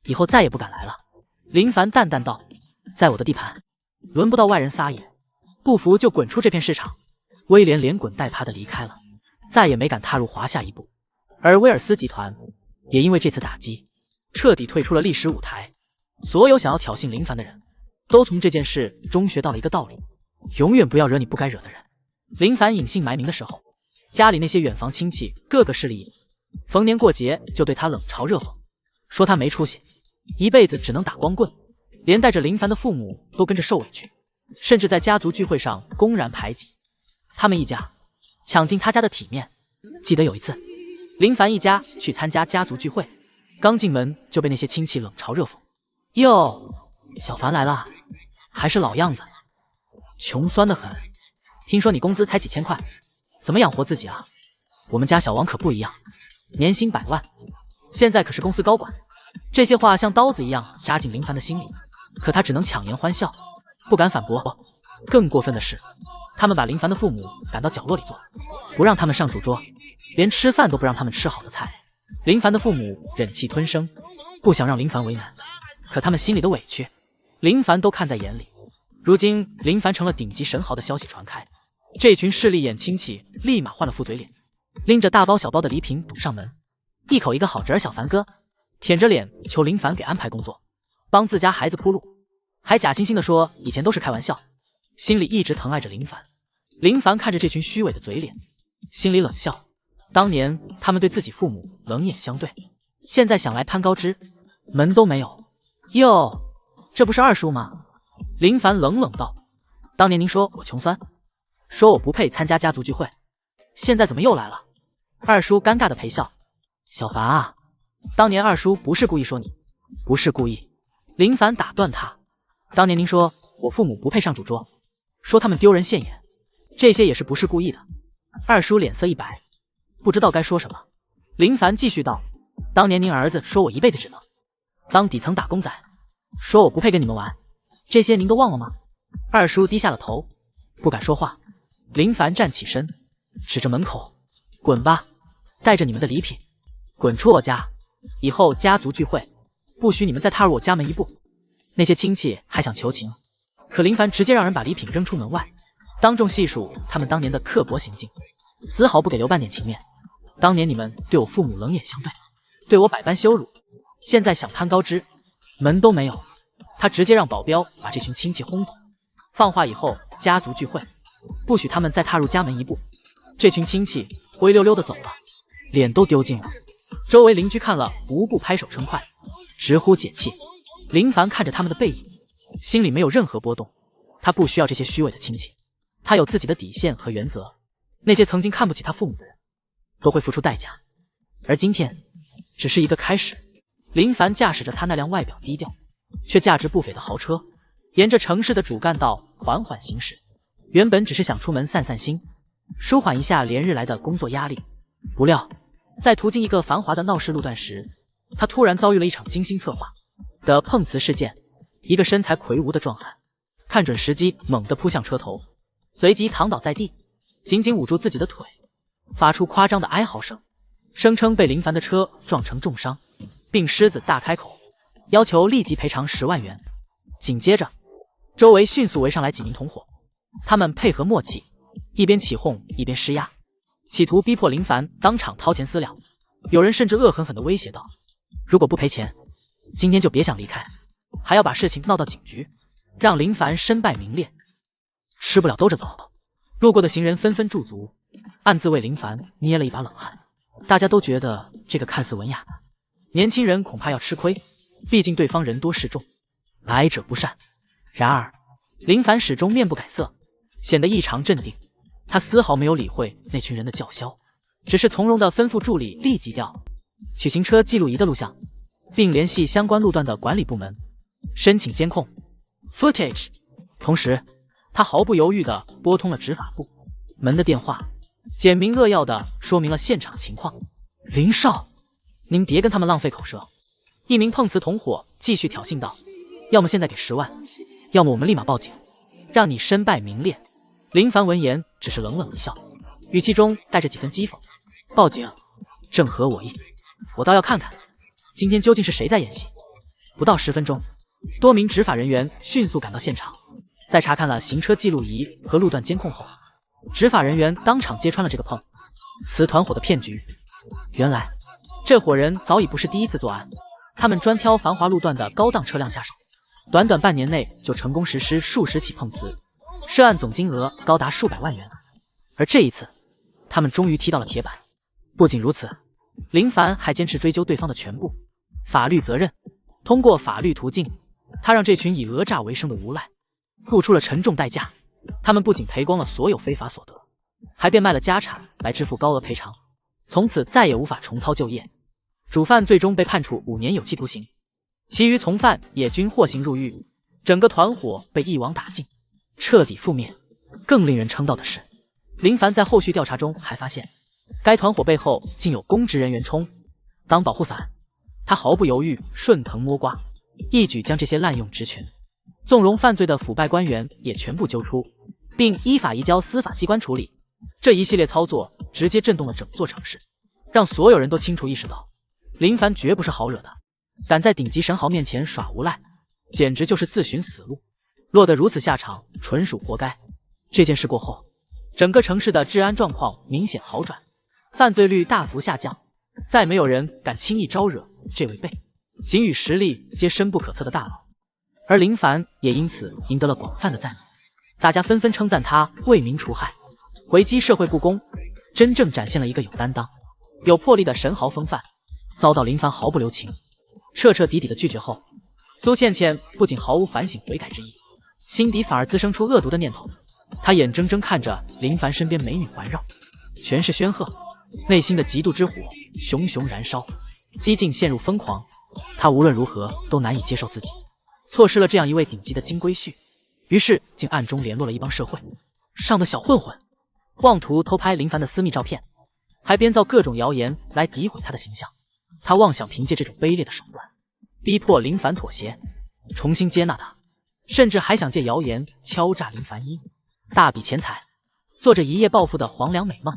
B: 以后再也不敢来了。林凡淡淡道：“在我的地盘，轮不到外人撒野，不服就滚出这片市场。”威廉连滚带爬的离开了，再也没敢踏入华夏一步。而威尔斯集团也因为这次打击，彻底退出了历史舞台。所有想要挑衅林凡的人，都从这件事中学到了一个道理：永远不要惹你不该惹的人。林凡隐姓埋名的时候，家里那些远房亲戚个个势利眼，逢年过节就对他冷嘲热讽，说他没出息，一辈子只能打光棍，连带着林凡的父母都跟着受委屈，甚至在家族聚会上公然排挤他们一家，抢尽他家的体面。记得有一次，林凡一家去参加家族聚会，刚进门就被那些亲戚冷嘲热讽：“哟，小凡来了，还是老样子，穷酸的很。听说你工资才几千块，怎么养活自己啊？我们家小王可不一样，年薪100万，现在可是公司高管。”这些话像刀子一样扎进林凡的心里，可他只能强颜欢笑，不敢反驳。更过分的是，他们把林凡的父母赶到角落里坐，不让他们上主桌，连吃饭都不让他们吃好的菜。林凡的父母忍气吞声，不想让林凡为难，可他们心里的委屈，林凡都看在眼里。如今林凡成了顶级神豪的消息传开，这群势利眼亲戚立马换了副嘴脸，拎着大包小包的礼品堵上门，一口一个好侄儿小凡哥，舔着脸求林凡给安排工作，帮自家孩子铺路，还假惺惺地说以前都是开玩笑，心里一直疼爱着林凡。林凡看着这群虚伪的嘴脸，心里冷笑，当年他们对自己父母冷眼相对，现在想来攀高枝，门都没有。哟，这不是二叔吗？林凡冷冷道：“当年您说我穷酸，说我不配参加家族聚会，现在怎么又来了？”二叔尴尬的陪笑：“小凡啊，当年二叔不是故意说你，不是故意。”林凡打断他：“当年您说我父母不配上主桌，说他们丢人现眼，这些也是不是故意的。”二叔脸色一白，不知道该说什么。林凡继续道：“当年您儿子说我一辈子只能当底层打工仔，说我不配跟你们玩，这些您都忘了吗？”二叔低下了头，不敢说话。林凡站起身，指着门口：“滚吧，带着你们的礼品，滚出我家！以后家族聚会，不许你们再踏入我家门一步。”那些亲戚还想求情，可林凡直接让人把礼品扔出门外，当众细数他们当年的刻薄行径，丝毫不给留半点情面。当年你们对我父母冷眼相对，对我百般羞辱，现在想攀高枝，门都没有。他直接让保镖把这群亲戚轰走。放话以后，家族聚会不许他们再踏入家门一步。这群亲戚灰溜溜的走了，脸都丢尽了。周围邻居看了无不拍手称快，直呼解气。林凡看着他们的背影，心里没有任何波动。他不需要这些虚伪的亲戚，他有自己的底线和原则。那些曾经看不起他父母的人，都会付出代价。而今天只是一个开始。林凡驾驶着他那辆外表低调却价值不菲的豪车，沿着城市的主干道缓缓行驶。原本只是想出门散散心，舒缓一下连日来的工作压力，不料在途经一个繁华的闹市路段时，他突然遭遇了一场精心策划的碰瓷事件。一个身材魁梧的壮汉看准时机，猛地扑向车头，随即躺倒在地，紧紧捂住自己的腿，发出夸张的哀嚎声，声称被林凡的车撞成重伤，并狮子大开口，要求立即赔偿10万元。紧接着，周围迅速围上来几名同伙，他们配合默契，一边起哄一边施压，企图逼迫林凡当场掏钱私了。有人甚至恶狠狠地威胁道：“如果不赔钱，今天就别想离开。”还要把事情闹到警局，让林凡身败名裂，吃不了兜着走。路过的行人纷纷驻足，暗自为林凡捏了一把冷汗。大家都觉得这个看似文雅的年轻人恐怕要吃亏，毕竟对方人多势众，来者不善。然而林凡始终面不改色，显得异常镇定。他丝毫没有理会那群人的叫嚣，只是从容地吩咐助理立即调取行车记录仪的录像，并联系相关路段的管理部门申请监控 footage。 同时他毫不犹豫地拨通了执法部门的电话，简明扼要地说明了现场情况。林少，您别跟他们浪费口舌。一名碰瓷同伙继续挑衅道：“要么现在给10万，要么我们立马报警，让你身败名裂。”林凡闻言只是冷冷一笑，语气中带着几分讥讽：“报警？正合我意。我倒要看看，今天究竟是谁在演戏。不到10分钟，多名执法人员迅速赶到现场，在查看了行车记录仪和路段监控后，执法人员当场揭穿了这个碰瓷团伙的骗局。原来，这伙人早已不是第一次作案，他们专挑繁华路段的高档车辆下手，短短半年内就成功实施数十起碰瓷，涉案总金额高达数百万元。而这一次，他们终于踢到了铁板。不仅如此，林凡还坚持追究对方的全部法律责任。通过法律途径，他让这群以讹诈为生的无赖付出了沉重代价。他们不仅赔光了所有非法所得，还变卖了家产来支付高额赔偿，从此再也无法重操旧业。主犯最终被判处5年有期徒刑，其余从犯也均获刑入狱，整个团伙被一网打尽，彻底覆灭。更令人称道的是，林凡在后续调查中还发现，该团伙背后竟有公职人员充当保护伞。他毫不犹豫，顺藤摸瓜，一举将这些滥用职权、纵容犯罪的腐败官员也全部揪出，并依法移交司法机关处理。这一系列操作直接震动了整座城市，让所有人都清楚意识到，林凡绝不是好惹的，敢在顶级神豪面前耍无赖，简直就是自寻死路。落得如此下场，纯属活该。这件事过后，整个城市的治安状况明显好转，犯罪率大幅下降，再没有人敢轻易招惹这位被仅与实力皆深不可测的大佬。而林凡也因此赢得了广泛的赞誉，大家纷纷称赞他为民除害，回击社会不公，真正展现了一个有担当、有魄力的神豪风范。遭到林凡毫不留情、彻彻底底的拒绝后，苏倩倩不仅毫无反省悔改之意，心底反而滋生出恶毒的念头。她眼睁睁看着林凡身边美女环绕，全是煊赫，内心的嫉妒之火熊熊燃烧，几近陷入疯狂。她无论如何都难以接受自己错失了这样一位顶级的金龟婿，于是竟暗中联络了一帮社会上的小混混，妄图偷拍林凡的私密照片，还编造各种谣言来诋毁他的形象。他妄想凭借这种卑劣的手段逼迫林凡妥协，重新接纳他，甚至还想借谣言敲诈林凡一大笔钱财，做着一夜暴富的黄粱美梦。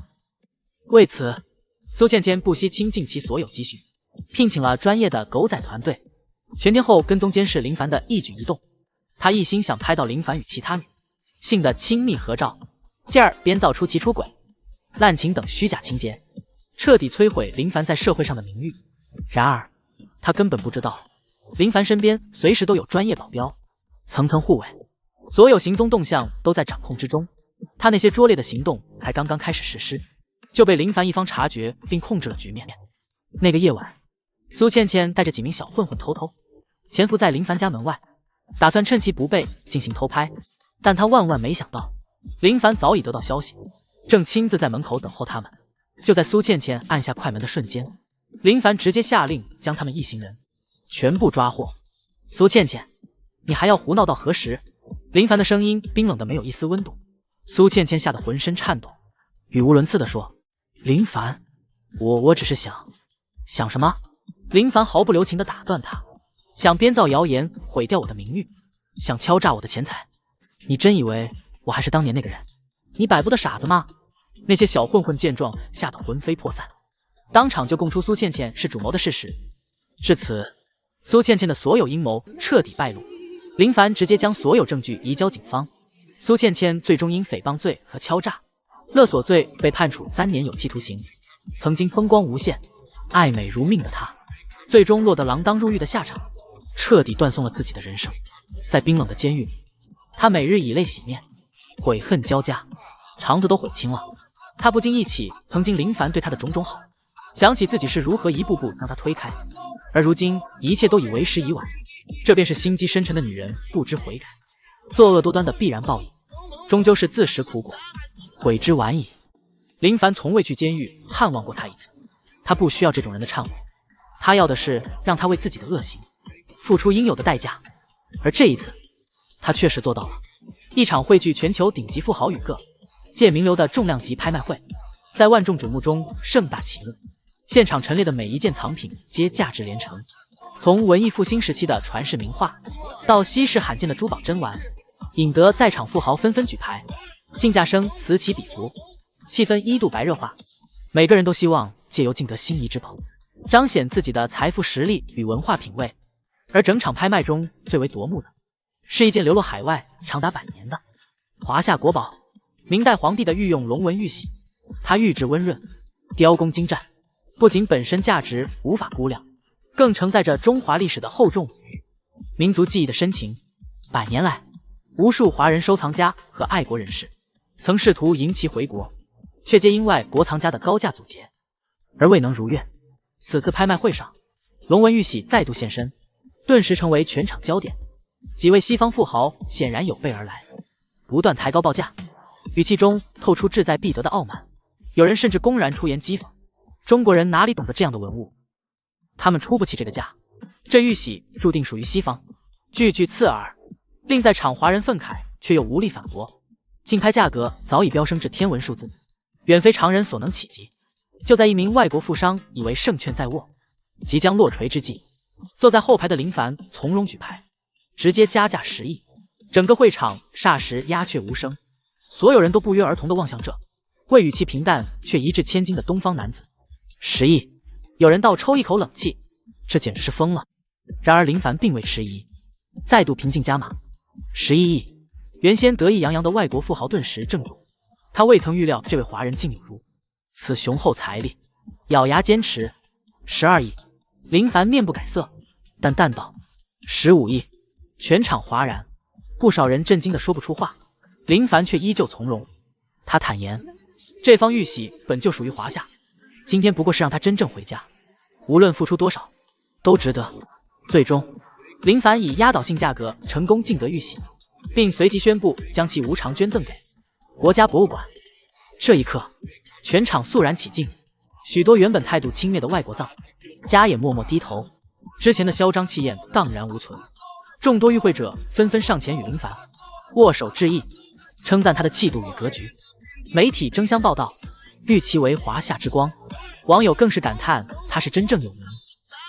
B: 为此，苏倩倩不惜倾尽其所有积蓄，聘请了专业的狗仔团队，全天候跟踪监视林凡的一举一动。他一心想拍到林凡与其他女性的亲密合照，继而编造出其出轨、滥情等虚假情节，彻底摧毁林凡在社会上的名誉。然而，他根本不知道，林凡身边随时都有专业保镖，层层护卫，所有行踪动向都在掌控之中。他那些拙劣的行动才刚刚开始实施，就被林凡一方察觉并控制了局面。那个夜晚，苏倩倩带着几名小混混偷潜伏在林凡家门外，打算趁其不备进行偷拍。但他万万没想到，林凡早已得到消息，正亲自在门口等候他们。就在苏倩倩按下快门的瞬间，林凡直接下令将他们一行人全部抓获。苏倩倩，你还要胡闹到何时？林凡的声音冰冷的没有一丝温度。苏倩倩吓得浑身颤抖，语无伦次地说：林凡，我只是想什么？林凡毫不留情地打断他，想编造谣言毁掉我的名誉，想敲诈我的钱财。你真以为我还是当年那个人？你摆布的傻子吗？那些小混混见状吓得魂飞魄散，当场就供出苏倩倩是主谋的事实。至此，苏倩倩的所有阴谋彻底败露。林凡直接将所有证据移交警方。苏倩倩最终因诽谤罪和敲诈勒索罪被判处3年有期徒刑。曾经风光无限、爱美如命的她，最终落得锒铛入狱的下场，彻底断送了自己的人生。在冰冷的监狱里，她每日以泪洗面，悔恨交加，肠子都悔青了。她不禁忆起曾经林凡对她的种种好，想起自己是如何一步步将他推开，而如今一切都已为时已晚。这便是心机深沉的女人不知悔改，作恶多端的必然报应，终究是自食苦果，悔之晚矣。林凡从未去监狱探望过他一次，他不需要这种人的忏悔，他要的是让他为自己的恶行付出应有的代价。而这一次，他确实做到了。一场汇聚全球顶级富豪与各界名流的重量级拍卖会，在万众瞩目中盛大启幕。现场陈列的每一件藏品皆价值连城，从文艺复兴时期的传世名画，到稀世罕见的珠宝珍玩，引得在场富豪纷纷举牌，竞价声此起彼伏，气氛一度白热化。每个人都希望借由竞得心仪之宝，彰显自己的财富实力与文化品味。而整场拍卖中最为夺目的，是一件流落海外长达100年的华夏国宝，明代皇帝的御用龙纹玉玺。它玉质温润，雕工精湛，不仅本身价值无法估量，更承载着中华历史的厚重与民族记忆的深情。100年来，无数华人收藏家和爱国人士曾试图迎其回国，却皆因外国藏家的高价阻截而未能如愿。此次拍卖会上，龙纹玉玺再度现身，顿时成为全场焦点。几位西方富豪显然有备而来，不断抬高报价，语气中透出志在必得的傲慢。有人甚至公然出言讥讽中国人哪里懂得这样的文物，他们出不起这个价。这玉玺注定属于西方，句句刺耳，令在场华人愤慨，却又无力反驳。竞拍价格早已飙升至天文数字，远非常人所能企及。就在一名外国富商以为胜券在握，即将落锤之际，坐在后排的林凡从容举牌，直接加价10亿。整个会场霎时鸦雀无声，所有人都不约而同地望向这位语气平淡却一掷千金的东方男子。10亿，有人倒抽一口冷气，这简直是疯了。然而林凡并未迟疑，再度平静加码11亿。原先得意洋洋的外国富豪顿时怔住，他未曾预料这位华人竟有如此雄厚财力，咬牙坚持12亿。林凡面不改色，但淡道15亿。全场哗然，不少人震惊的说不出话。林凡却依旧从容，他坦言，这方玉玺本就属于华夏，今天不过是让他真正回家，无论付出多少，都值得。最终，林凡以压倒性价格成功竞得玉玺，并随即宣布将其无偿捐赠给国家博物馆。这一刻，全场肃然起敬，许多原本态度轻蔑的外国藏家也默默低头，之前的嚣张气焰荡然无存。众多与会者纷纷上前与林凡握手致意，称赞他的气度与格局。媒体争相报道，誉其为华夏之光，网友更是感叹他是真正有名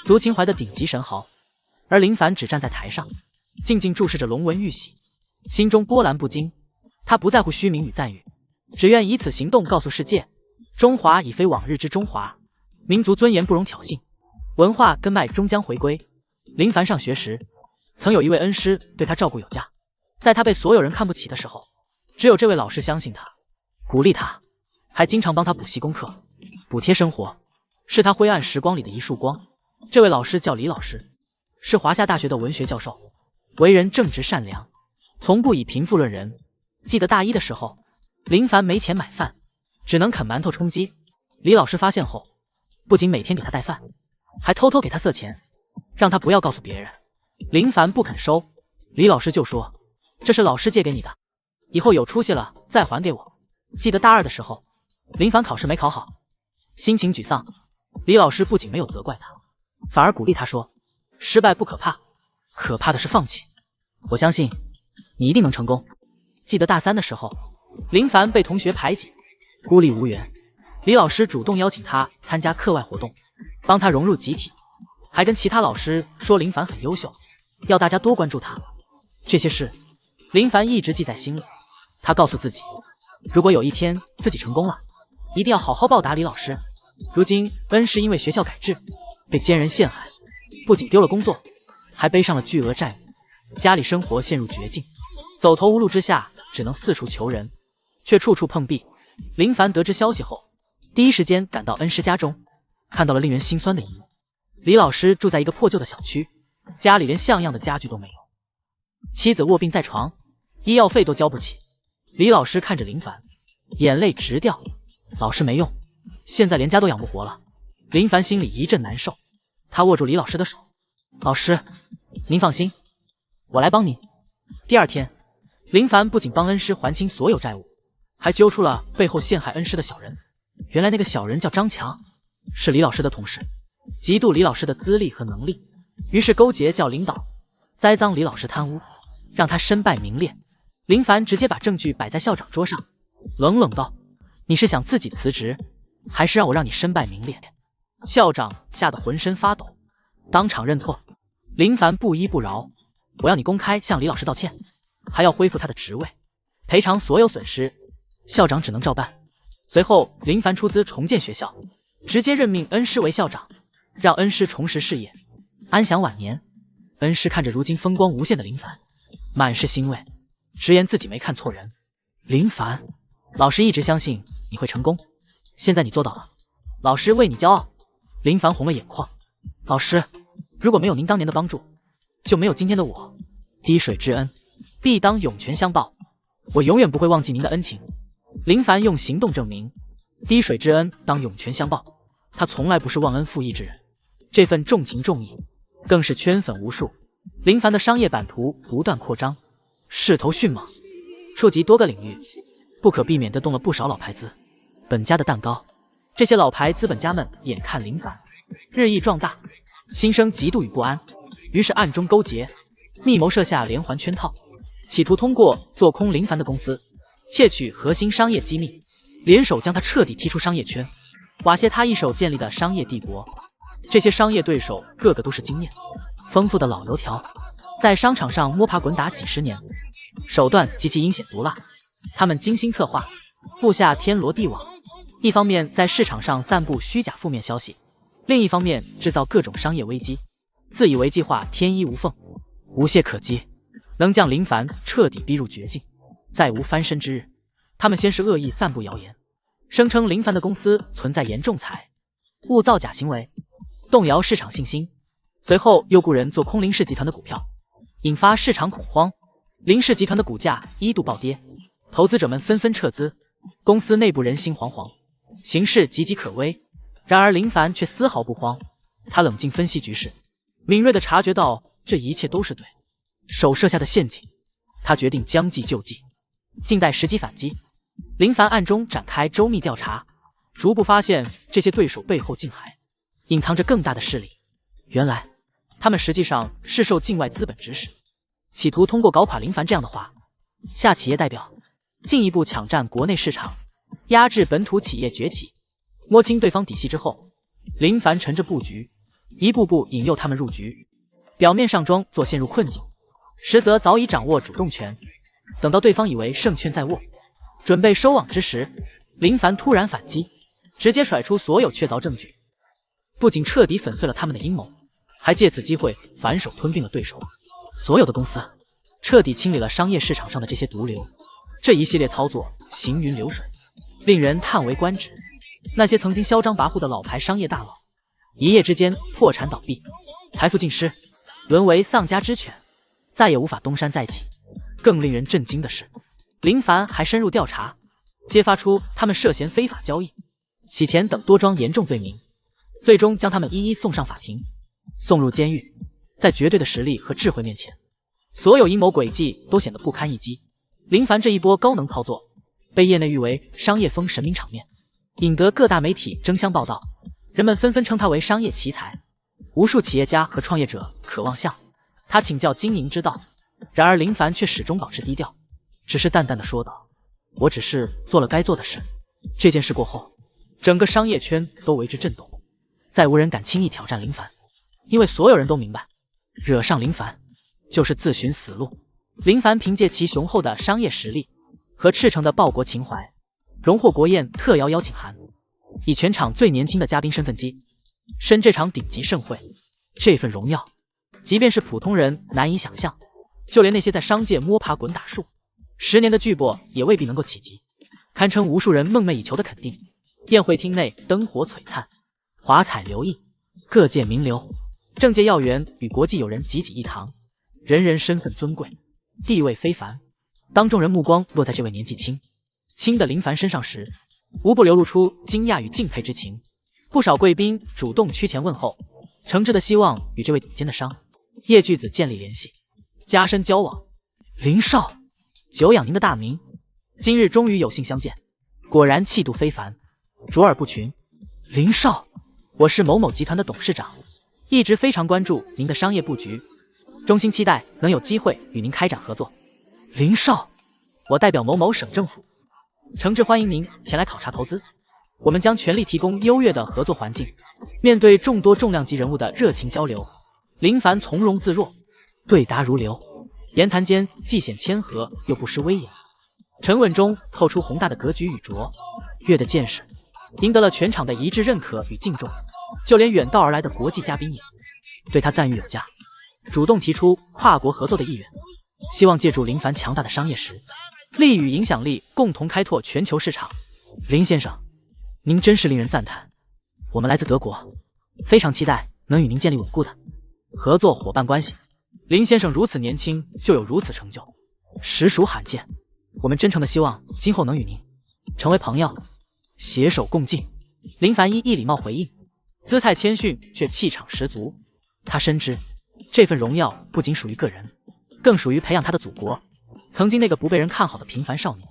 B: 足情怀的顶级神豪。而林凡只站在台上，静静注视着龙纹玉玺，心中波澜不惊。他不在乎虚名与赞誉，只愿以此行动告诉世界，中华已非往日之中华，民族尊严不容挑衅，文化根脉终将回归。林凡上学时，曾有一位恩师对他照顾有加，在他被所有人看不起的时候，只有这位老师相信他，鼓励他，还经常帮他补习功课，补贴生活，是他灰暗时光里的一束光。这位老师叫李老师，是华夏大学的文学教授，为人正直善良，从不以贫富论人。记得大一的时候，林凡没钱买饭，只能啃馒头充饥。李老师发现后，不仅每天给他带饭，还偷偷给他塞钱，让他不要告诉别人。林凡不肯收，李老师就说，这是老师借给你的，以后有出息了再还给我。记得大2的时候，林凡考试没考好，心情沮丧，李老师不仅没有责怪他，反而鼓励他说，失败不可怕，可怕的是放弃，我相信你一定能成功。记得大3的时候，林凡被同学排挤，孤立无援，李老师主动邀请他参加课外活动，帮他融入集体，还跟其他老师说林凡很优秀，要大家多关注他。这些事林凡一直记在心里，他告诉自己，如果有一天自己成功了，一定要好好报答李老师。如今恩师因为学校改制被奸人陷害，不仅丢了工作，还背上了巨额债务，家里生活陷入绝境，走投无路之下，只能四处求人，却处处碰壁。林凡得知消息后，第一时间赶到恩师家中，看到了令人心酸的一幕。李老师住在一个破旧的小区，家里连像样的家具都没有，妻子卧病在床，医药费都交不起。李老师看着林凡，眼泪直掉，老师没用，现在连家都养不活了。林凡心里一阵难受，他握住李老师的手，老师，您放心，我来帮您。第2天，林凡不仅帮恩师还清所有债务，还揪出了背后陷害恩师的小人。原来那个小人叫张强，是李老师的同事，嫉妒李老师的资历和能力，于是勾结叫领导，栽赃李老师贪污，让他身败名裂。林凡直接把证据摆在校长桌上，冷冷道，你是想自己辞职，还是让我让你身败名裂？校长吓得浑身发抖，当场认错。林凡不依不饶，我要你公开向李老师道歉，还要恢复他的职位，赔偿所有损失。校长只能照办。随后林凡出资重建学校，直接任命恩师为校长，让恩师重拾事业，安享晚年。恩师看着如今风光无限的林凡，满是欣慰，直言自己没看错人。林凡，老师一直相信你会成功，现在你做到了，老师为你骄傲。林凡红了眼眶，老师，如果没有您当年的帮助，就没有今天的我。滴水之恩，必当涌泉相报，我永远不会忘记您的恩情。林凡用行动证明，滴水之恩当涌泉相报，他从来不是忘恩负义之人，这份重情重义更是圈粉无数。林凡的商业版图不断扩张，势头迅猛，触及多个领域，不可避免地动了不少老牌资本家的蛋糕。这些老牌资本家们眼看林凡日益壮大，心生嫉妒与不安，于是暗中勾结，密谋设下连环圈套，企图通过做空林凡的公司，窃取核心商业机密，联手将他彻底踢出商业圈，瓦解他一手建立的商业帝国。这些商业对手个个都是经验丰富的老油条，在商场上摸爬滚打几十年，手段极其阴险毒辣。他们精心策划，布下天罗地网，一方面在市场上散布虚假负面消息，另一方面制造各种商业危机，自以为计划天衣无缝，无懈可击，能将林凡彻底逼入绝境，再无翻身之日。他们先是恶意散布谣言，声称林凡的公司存在严重财务造假行为，动摇市场信心，随后又雇人做空林氏集团的股票，引发市场恐慌，林氏集团的股价一度暴跌，投资者们纷纷撤资，公司内部人心惶惶，形势岌岌可危。然而林凡却丝毫不慌，他冷静分析局势，敏锐地察觉到这一切都是对手设下的陷阱，他决定将计就计，静待时机反击。林凡暗中展开周密调查，逐步发现这些对手背后竟还隐藏着更大的势力。原来他们实际上是受境外资本指使，企图通过搞垮林凡这样的话，下企业代表，进一步抢占国内市场，压制本土企业崛起。摸清对方底细之后，林凡乘着布局，一步步引诱他们入局，表面上装作陷入困境，实则早已掌握主动权。等到对方以为胜券在握，准备收网之时，林凡突然反击，直接甩出所有确凿证据，不仅彻底粉碎了他们的阴谋，还借此机会反手吞并了对手所有的公司，彻底清理了商业市场上的这些毒瘤。这一系列操作行云流水，令人叹为观止。那些曾经嚣张跋扈的老牌商业大佬，一夜之间破产倒闭，财富尽失，沦为丧家之犬，再也无法东山再起。更令人震惊的是，林凡还深入调查，揭发出他们涉嫌非法交易、洗钱等多桩严重罪名，最终将他们一一送上法庭，送入监狱。在绝对的实力和智慧面前，所有阴谋诡计都显得不堪一击。林凡这一波高能操作，被业内誉为商业风神明场面，引得各大媒体争相报道，人们纷纷称他为商业奇才，无数企业家和创业者渴望向他请教经营之道。然而林凡却始终保持低调，只是淡淡的说道：“我只是做了该做的事。”这件事过后，整个商业圈都为之震动，再无人敢轻易挑战林凡，因为所有人都明白，惹上林凡就是自寻死路。林凡凭借其雄厚的商业实力和赤诚的报国情怀，荣获国宴特邀邀请函，以全场最年轻的嘉宾身份身这场顶级盛会。这份荣耀，即便是普通人难以想象，就连那些在商界摸爬滚打10年的巨擘也未必能够企及，堪称无数人梦寐以求的肯定。宴会厅内灯火璀璨，华彩流溢，各界名流、政界要员与国际友人济济一堂，人人身份尊贵，地位非凡。当众人目光落在这位年纪轻的林凡身上时，无不流露出惊讶与敬佩之情。不少贵宾主动趋前问候，诚挚的希望与这位顶尖的商业巨子建立联系，加深交往。林少，久仰您的大名，今日终于有幸相见，果然气度非凡，卓尔不群。林少，我是某某集团的董事长，一直非常关注您的商业布局，衷心期待能有机会与您开展合作。林少，我代表某某省政府，诚挚欢迎您前来考察投资，我们将全力提供优越的合作环境。面对众多重量级人物的热情交流，林凡从容自若，对答如流，言谈间既显谦和又不失威严，沉稳中透出宏大的格局与卓越的见识。赢得了全场的一致认可与敬重，就连远道而来的国际嘉宾也对他赞誉有加，主动提出跨国合作的意愿，希望借助林凡强大的商业实力与影响力，共同开拓全球市场。林先生，您真是令人赞叹，我们来自德国，非常期待能与您建立稳固的合作伙伴关系。林先生如此年轻就有如此成就，实属罕见。我们真诚的希望今后能与您成为朋友，携手共进。林凡一礼貌回应，姿态谦逊却气场十足。他深知这份荣耀不仅属于个人，更属于培养他的祖国。曾经那个不被人看好的平凡少年，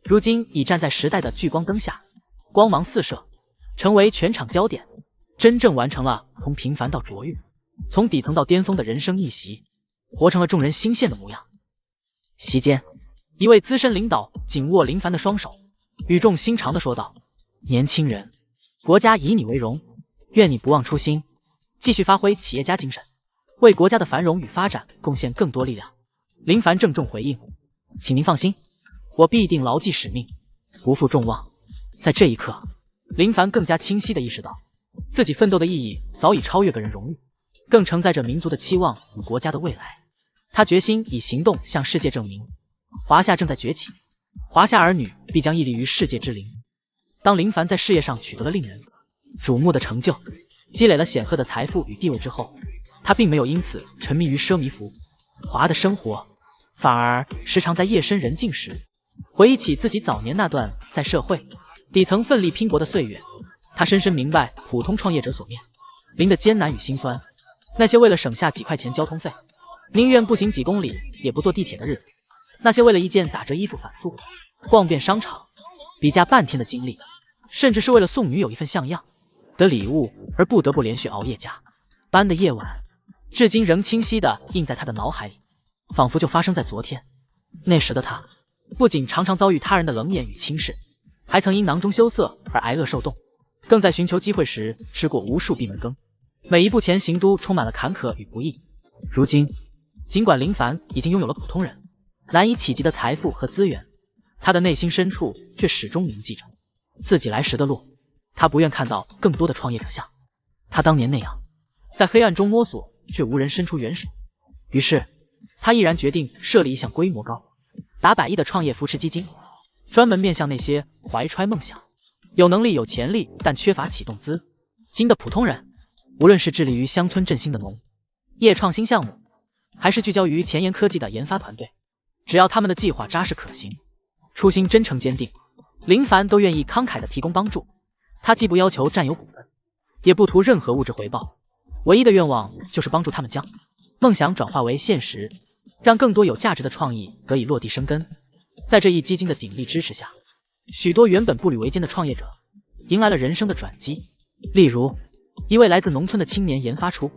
B: 如今已站在时代的聚光灯下，光芒四射，成为全场焦点，真正完成了从平凡到卓越，从底层到巅峰的人生逆袭，活成了众人心羡的模样。席间，一位资深领导紧握林凡的双手，语重心长地说道：年轻人，国家以你为荣，愿你不忘初心，继续发挥企业家精神，为国家的繁荣与发展贡献更多力量。林凡郑重回应：请您放心，我必定牢记使命，不负众望。在这一刻，林凡更加清晰地意识到，自己奋斗的意义早已超越个人荣誉，更承载着民族的期望与国家的未来。他决心以行动向世界证明，华夏正在崛起，华夏儿女必将屹立于世界之林。当林凡在事业上取得了令人瞩目的成就，积累了显赫的财富与地位之后，他并没有因此沉迷于奢靡浮华的生活，反而时常在夜深人静时回忆起自己早年那段在社会底层奋力拼搏的岁月。他深深明白普通创业者所面临的艰难与辛酸，那些为了省下几块钱交通费宁愿步行几公里也不坐地铁的日子，那些为了一件打折衣服反复逛遍商场比价半天的经历，甚至是为了送女友一份像样的礼物而不得不连续熬夜加班的夜晚，至今仍清晰地印在他的脑海里，仿佛就发生在昨天。那时的他不仅常常遭遇他人的冷眼与轻视，还曾因囊中羞涩而挨饿受冻，更在寻求机会时吃过无数闭门羹，每一步前行都充满了坎坷与不易。如今尽管林凡已经拥有了普通人难以企及的财富和资源，他的内心深处却始终铭记着自己来时的路。他不愿看到更多的创业者像他当年那样在黑暗中摸索却无人伸出援手，于是他毅然决定设立一项规模高达100亿的创业扶持基金，专门面向那些怀揣梦想、有能力有潜力但缺乏启动资金的普通人。无论是致力于乡村振兴的农业创新项目，还是聚焦于前沿科技的研发团队，只要他们的计划扎实可行，初心真诚坚定，林凡都愿意慷慨地提供帮助。他既不要求占有股份，也不图任何物质回报，唯一的愿望就是帮助他们将梦想转化为现实，让更多有价值的创意得以落地生根。在这一基金的鼎力支持下，许多原本步履维艰的创业者迎来了人生的转机。例如，一位来自农村的青年研发出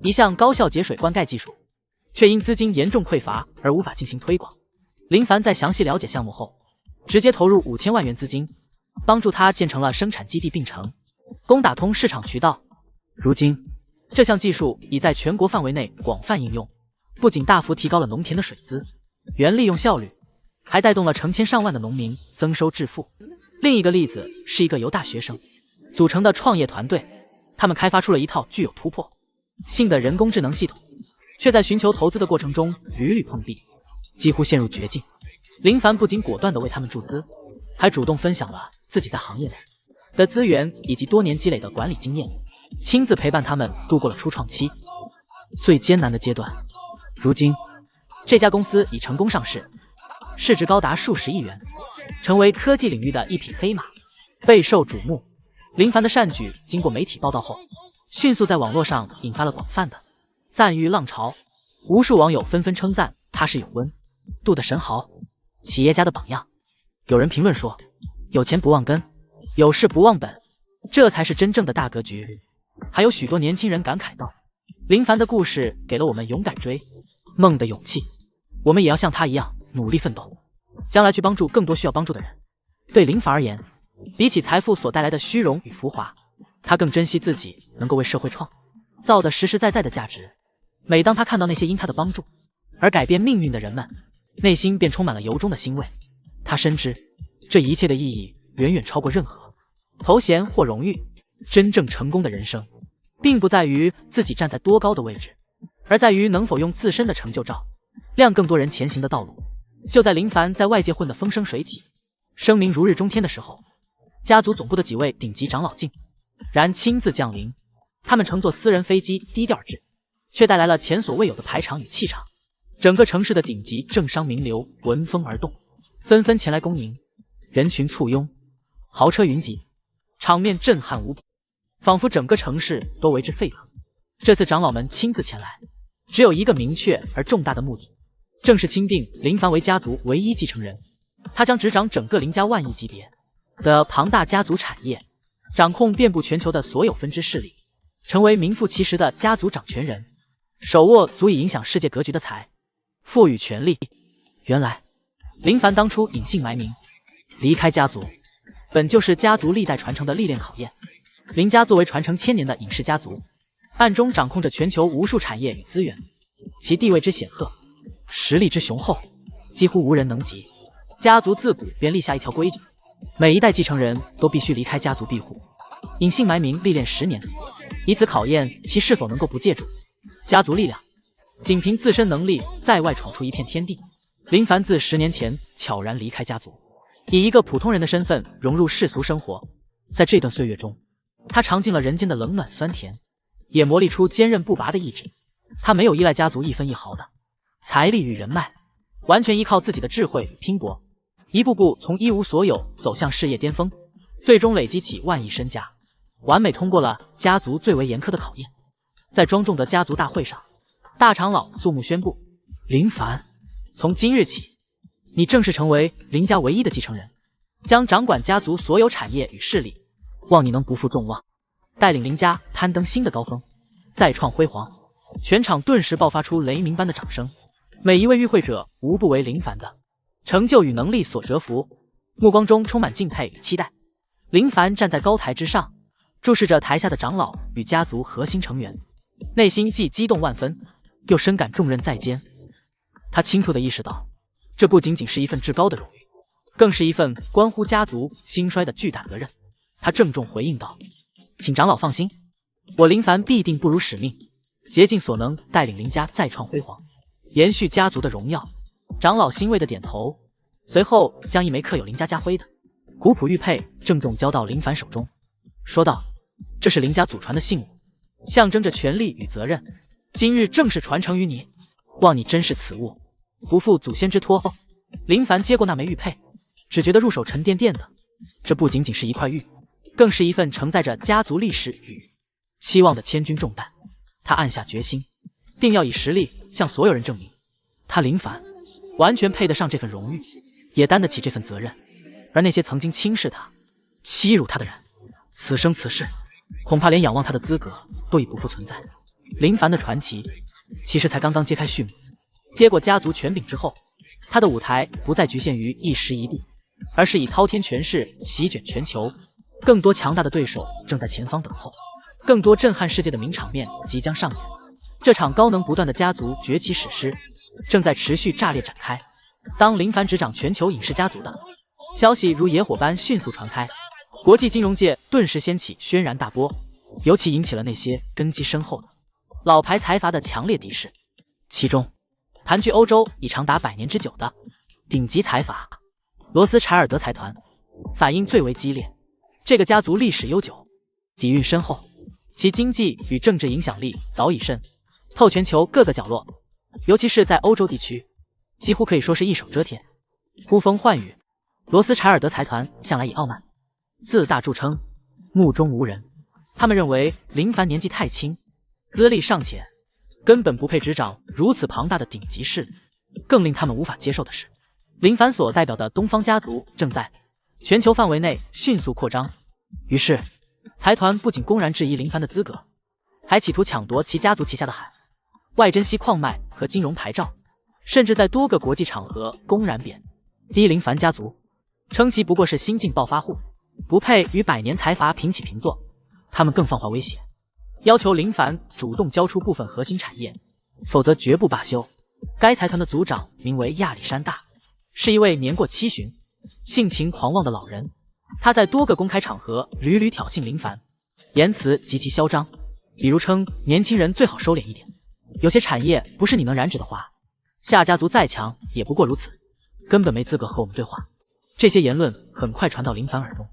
B: 一项高效节水灌溉技术，却因资金严重匮乏而无法进行推广。林凡在详细了解项目后，直接投入5000万元资金，帮助他建成了生产基地并成攻打通市场渠道。如今，这项技术已在全国范围内广泛应用，不仅大幅提高了农田的水资源利用效率，还带动了成千上万的农民增收致富。另一个例子是一个由大学生组成的创业团队，他们开发出了一套具有突破性的人工智能系统，却在寻求投资的过程中屡屡碰壁，几乎陷入绝境。林凡不仅果断地为他们注资，还主动分享了自己在行业内的资源以及多年积累的管理经验，亲自陪伴他们度过了初创期最艰难的阶段。如今，这家公司已成功上市，市值高达数十亿元，成为科技领域的一匹黑马，备受瞩目。林凡的善举经过媒体报道后，迅速在网络上引发了广泛的赞誉浪潮，无数网友纷纷称赞他是有温度的神豪，企业家的榜样。有人评论说，有钱不忘根，有事不忘本，这才是真正的大格局。还有许多年轻人感慨道，林凡的故事给了我们勇敢追梦的勇气，我们也要像他一样努力奋斗，将来去帮助更多需要帮助的人。对林凡而言，比起财富所带来的虚荣与浮华，他更珍惜自己能够为社会创造的实实在在的价值。每当他看到那些因他的帮助而改变命运的人们，内心便充满了由衷的欣慰。他深知这一切的意义远远超过任何头衔或荣誉。真正成功的人生，并不在于自己站在多高的位置，而在于能否用自身的成就照亮更多人前行的道路。就在林凡在外界混得风生水起，声名如日中天的时候，家族总部的几位顶级长老竟然亲自降临。他们乘坐私人飞机低调至，却带来了前所未有的排场与气场。整个城市的顶级政商名流闻风而动，纷纷前来恭迎，人群簇拥，豪车云集，场面震撼无比，仿佛整个城市都为之沸腾。这次长老们亲自前来，只有一个明确而重大的目的，正是钦定林凡为家族唯一继承人。他将执掌整个林家万亿级别的庞大家族产业，掌控遍布全球的所有分支势力，成为名副其实的家族掌权人，手握足以影响世界格局的财富与权力。原来林凡当初隐姓埋名离开家族，本就是家族历代传承的历练考验。林家作为传承千年的隐世家族，暗中掌控着全球无数产业与资源，其地位之显赫，实力之雄厚，几乎无人能及。家族自古便立下一条规矩，每一代继承人都必须离开家族庇护，隐姓埋名历练10年，以此考验其是否能够不借助家族力量，仅凭自身能力在外闯出一片天地。林凡自10年前悄然离开家族，以一个普通人的身份融入世俗生活。在这段岁月中，他尝尽了人间的冷暖酸甜，也磨砺出坚韧不拔的意志。他没有依赖家族一分一毫的财力与人脉，完全依靠自己的智慧与拼搏，一步步从一无所有走向事业巅峰，最终累积起万亿身家，完美通过了家族最为严苛的考验。在庄重的家族大会上，大长老肃穆宣布，林凡，从今日起，你正式成为林家唯一的继承人，将掌管家族所有产业与势力，望你能不负众望，带领林家攀登新的高峰，再创辉煌。全场顿时爆发出雷鸣般的掌声，每一位与会者无不为林凡的成就与能力所折服，目光中充满敬佩与期待。林凡站在高台之上，注视着台下的长老与家族核心成员，内心既激动万分，又深感重任在肩。他清楚地意识到，这不仅仅是一份至高的荣誉，更是一份关乎家族兴衰的巨大责任。他郑重回应道，请长老放心，我林凡必定不辱使命，竭尽所能带领林家再创辉煌，延续家族的荣耀。长老欣慰的点头，随后将一枚刻有林家家徽的古朴玉佩郑重交到林凡手中，说道，这是林家祖传的信物，象征着权力与责任，今日正式传承于你，望你珍视此物，不负祖先之托。林凡接过那枚玉佩，只觉得入手沉甸甸的，这不仅仅是一块玉，更是一份承载着家族历史与期望的千钧重担。他暗下决心，定要以实力向所有人证明，他林凡完全配得上这份荣誉，也担得起这份责任。而那些曾经轻视他、欺辱他的人，此生此世恐怕连仰望他的资格都已不复存在。林凡的传奇其实才刚刚揭开序幕。接过家族权柄之后，他的舞台不再局限于一时一地，而是以滔天权势席卷全球。更多强大的对手正在前方等候，更多震撼世界的名场面即将上演。这场高能不断的家族崛起史诗正在持续炸裂展开。当林凡执掌全球影视家族的消息如野火般迅速传开，国际金融界顿时掀起轩然大波，尤其引起了那些根基深厚的老牌财阀的强烈敌视。其中盘踞欧洲已长达100年之久的顶级财阀罗斯柴尔德财团反应最为激烈。这个家族历史悠久，底蕴深厚，其经济与政治影响力早已渗透全球各个角落，尤其是在欧洲地区，几乎可以说是一手遮天。呼风唤雨，罗斯柴尔德财团向来以傲慢自大著称，目中无人。他们认为林凡年纪太轻，资历尚浅，根本不配执掌如此庞大的顶级势力。更令他们无法接受的是，林凡所代表的东方家族正在全球范围内迅速扩张。于是财团不仅公然质疑林凡的资格，还企图抢夺其家族旗下的海外珍稀矿脉和金融牌照，甚至在多个国际场合公然贬低林凡家族，称其不过是新晋暴发户，不配与100年财阀平起平坐。他们更放话威胁，要求林凡主动交出部分核心产业，否则绝不罢休。该财团的族长名为亚历山大，是一位年过70、性情狂妄的老人。他在多个公开场合屡屡挑衅林凡，言辞极其嚣张，比如称年轻人最好收敛一点，有些产业不是你能染指的花，夏家族再强也不过如此，根本没资格和我们对话。这些言论很快传到林凡耳中，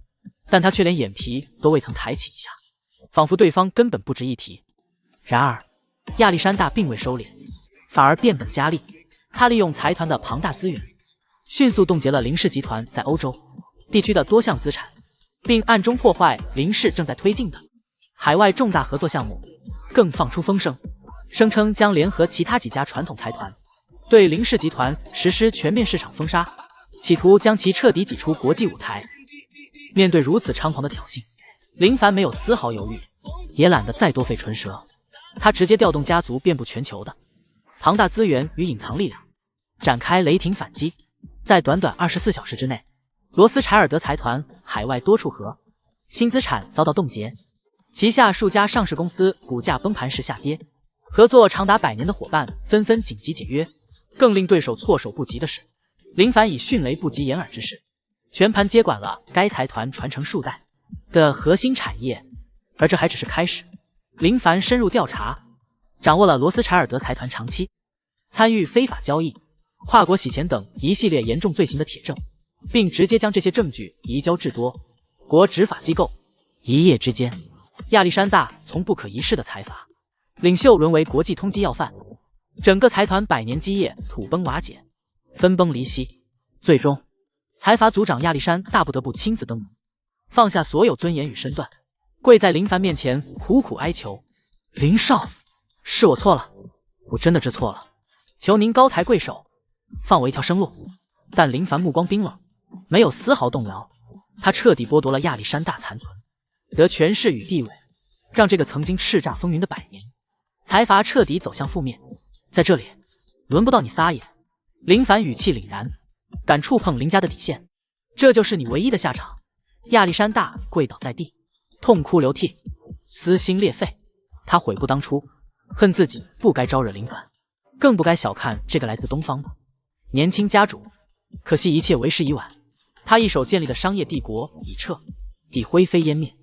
B: 但他却连眼皮都未曾抬起一下，仿佛对方根本不值一提。然而亚历山大并未收敛，反而变本加厉。他利用财团的庞大资源，迅速冻结了林氏集团在欧洲地区的多项资产，并暗中破坏林氏正在推进的海外重大合作项目，更放出风声，声称将联合其他几家传统财团，对林氏集团实施全面市场封杀，企图将其彻底挤出国际舞台。面对如此猖狂的挑衅，林凡没有丝毫犹豫，也懒得再多费唇舌。他直接调动家族遍布全球的庞大资源与隐藏力量，展开雷霆反击。在短短24小时之内，罗斯柴尔德财团海外多处和新资产遭到冻结，旗下数家上市公司股价崩盘式下跌，合作长达100年的伙伴纷纷紧急解约。更令对手措手不及的是，林凡以迅雷不及掩耳之势，全盘接管了该财团传承数代的核心产业。而这还只是开始，林凡深入调查，掌握了罗斯柴尔德财团长期参与非法交易、跨国洗钱等一系列严重罪行的铁证，并直接将这些证据移交至多国执法机构。一夜之间，亚历山大从不可一世的财阀领袖沦为国际通缉要犯，整个财团100年基业土崩瓦解，分崩离析。最终，财阀族长亚历山大不得不亲自登门，放下所有尊严与身段，跪在林凡面前苦苦哀求：“林少，是我错了，我真的知错了，求您高抬贵手，放我一条生路。”但林凡目光冰冷，没有丝毫动摇。他彻底剥夺了亚历山大残存得权势与地位，让这个曾经叱咤风云的100年财阀彻底走向覆灭。在这里，轮不到你撒野。林凡语气凛然，敢触碰林家的底线，这就是你唯一的下场。亚历山大跪倒在地，痛哭流涕，撕心裂肺。他悔不当初，恨自己不该招惹林凡，更不该小看这个来自东方的年轻家主。可惜一切为时已晚，他一手建立的商业帝国已彻底灰飞烟灭，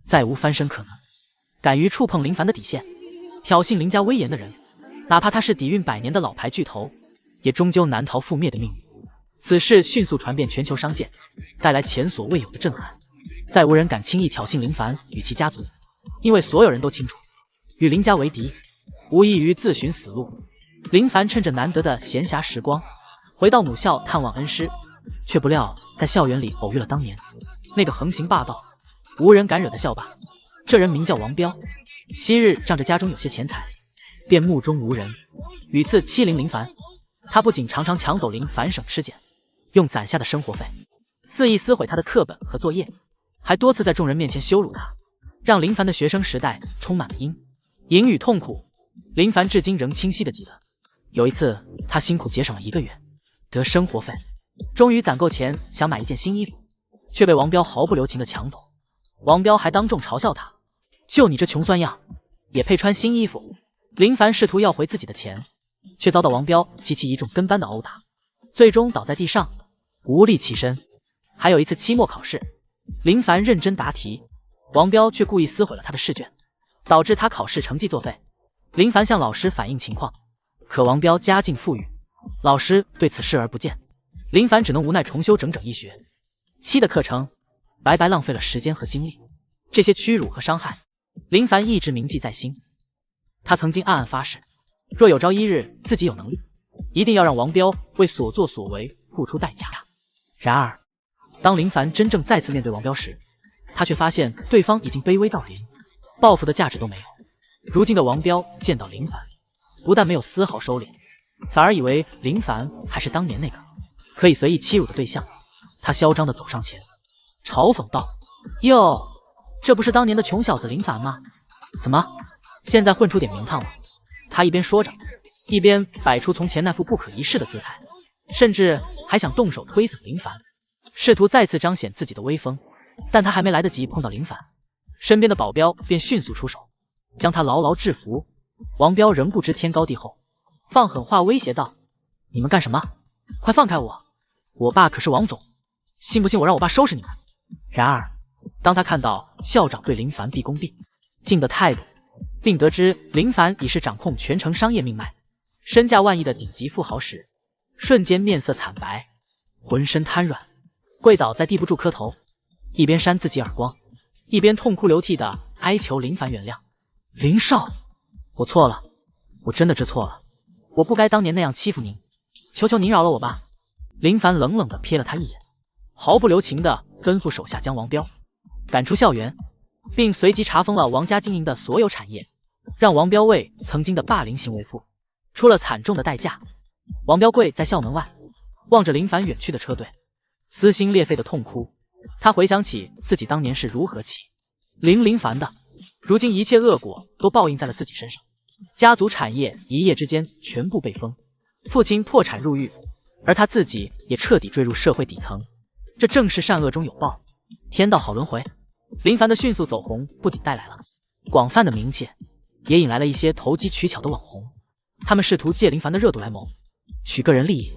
B: 再无翻身可能。敢于触碰林凡的底线，挑衅林家威严的人，哪怕他是底蕴100年的老牌巨头，也终究难逃覆灭的命运。此事迅速传遍全球商界，带来前所未有的震撼。再无人敢轻易挑衅林凡与其家族，因为所有人都清楚，与林家为敌，无异于自寻死路。林凡趁着难得的闲暇时光，回到母校探望恩师，却不料在校园里偶遇了当年那个横行霸道、无人敢惹的校霸。这人名叫王彪，昔日仗着家中有些钱财，便目中无人，屡次欺凌林凡。他不仅常常抢走林凡省吃俭，用攒下的生活费肆意撕毁他的课本和作业，还多次在众人面前羞辱他，让林凡的学生时代充满了阴影与痛苦。林凡至今仍清晰地记得，有一次他辛苦节省了1个月得生活费，终于攒够钱想买一件新衣服，却被王彪毫不留情地抢走。王彪还当众嘲笑他：“就你这穷酸样，也配穿新衣服？”林凡试图要回自己的钱，却遭到王彪极其一众跟班的殴打，最终倒在地上无力起身。还有一次期末考试，林凡认真答题，王彪却故意撕毁了他的试卷，导致他考试成绩作废。林凡向老师反映情况，可王彪家境富裕，老师对此视而不见，林凡只能无奈重修整整1学期的课程，白白浪费了时间和精力。这些屈辱和伤害，林凡一直铭记在心。他曾经暗暗发誓，若有朝一日自己有能力，一定要让王彪为所作所为付出代价。然而当林凡真正再次面对王彪时，他却发现对方已经卑微到连报复的价值都没有。如今的王彪见到林凡，不但没有丝毫收敛，反而以为林凡还是当年那个可以随意欺辱的对象。他嚣张地走上前，嘲讽道：“哟，这不是当年的穷小子林凡吗？怎么现在混出点名堂了？”他一边说着，一边摆出从前那副不可一世的姿态，甚至还想动手推搡林凡，试图再次彰显自己的威风。但他还没来得及碰到林凡，身边的保镖便迅速出手，将他牢牢制服。王彪仍不知天高地厚，放狠话威胁道：“你们干什么？快放开我！我爸可是王总，信不信我让我爸收拾你们？”然而，当他看到校长对林凡毕恭毕敬的态度，并得知林凡已是掌控全城商业命脉、身价万亿的顶级富豪时，瞬间面色惨白，浑身瘫软，跪倒在地不住磕头，一边扇自己耳光，一边痛哭流涕地哀求林凡原谅。林少，我错了，我真的知错了，我不该当年那样欺负您，求求您饶了我吧。林凡冷冷地瞥了他一眼，毫不留情地吩咐手下将王彪赶出校园，并随即查封了王家经营的所有产业，让王彪为曾经的霸凌行为出了惨重的代价。王彪跪在校门外，望着林凡远去的车队，撕心裂肺的痛哭。他回想起自己当年是如何起林凡的，如今一切恶果都报应在了自己身上。家族产业一夜之间全部被封，父亲破产入狱，而他自己也彻底坠入社会底层。这正是善恶中有报，天道好轮回。林凡的迅速走红不仅带来了广泛的名气，也引来了一些投机取巧的网红，他们试图借林凡的热度来谋取个人利益。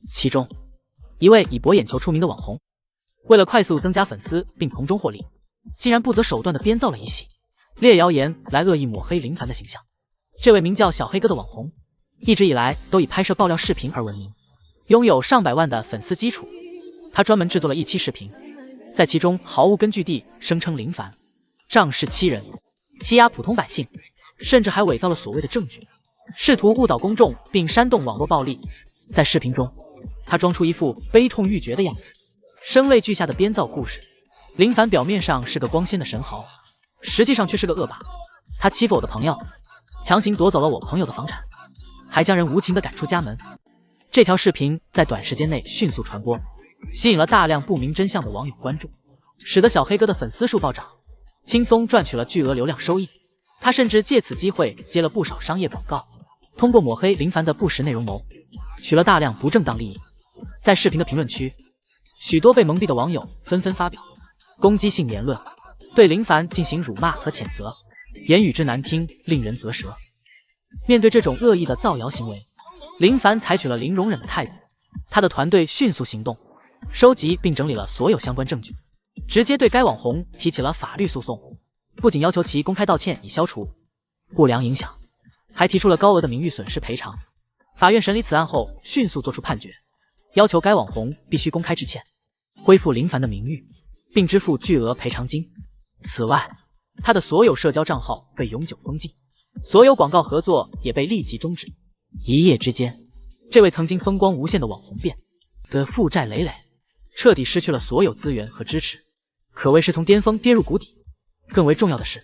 B: 其中一位以博眼球出名的网红，为了快速增加粉丝并从中获利，竟然不择手段地编造了一系列谣言来恶意抹黑林凡的形象。这位名叫小黑哥的网红，一直以来都以拍摄爆料视频而闻名，拥有上百万的粉丝基础。他专门制作了一期视频，在其中毫无根据地声称林凡仗势欺人，欺压普通百姓，甚至还伪造了所谓的证据，试图误导公众并煽动网络暴力。在视频中，他装出一副悲痛欲绝的样子，声泪俱下的编造故事。林凡表面上是个光鲜的神豪，实际上却是个恶霸。他欺负我的朋友，强行夺走了我朋友的房产，还将人无情地赶出家门。这条视频在短时间内迅速传播，吸引了大量不明真相的网友关注，使得小黑哥的粉丝数暴涨，轻松赚取了巨额流量收益。他甚至借此机会接了不少商业广告，通过抹黑林凡的不实内容取了大量不正当利益。在视频的评论区，许多被蒙蔽的网友纷纷发表攻击性言论，对林凡进行辱骂和谴责，言语之难听，令人啧舌。面对这种恶意的造谣行为，林凡采取了零容忍的态度。他的团队迅速行动，收集并整理了所有相关证据，直接对该网红提起了法律诉讼，不仅要求其公开道歉以消除不良影响，还提出了高额的名誉损失赔偿。法院审理此案后迅速作出判决，要求该网红必须公开致歉，恢复林凡的名誉，并支付巨额赔偿金。此外，他的所有社交账号被永久封禁，所有广告合作也被立即终止。一夜之间，这位曾经风光无限的网红变得负债累累，彻底失去了所有资源和支持，可谓是从巅峰跌入谷底。更为重要的是，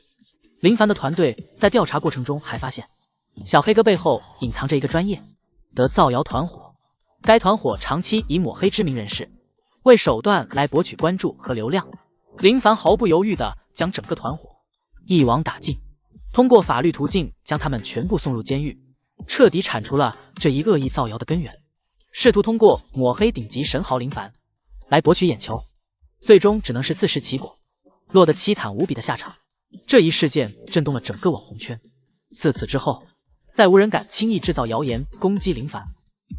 B: 林凡的团队在调查过程中还发现，小黑哥背后隐藏着一个专业的造谣团伙。该团伙长期以抹黑知名人士为手段来博取关注和流量。林凡毫不犹豫地将整个团伙一网打尽，通过法律途径将他们全部送入监狱，彻底铲除了这一恶意造谣的根源，试图通过抹黑顶级神豪林凡来博取眼球，最终只能是自食其果，落得凄惨无比的下场。这一事件震动了整个网红圈，自此之后，再无人敢轻易制造谣言攻击林凡，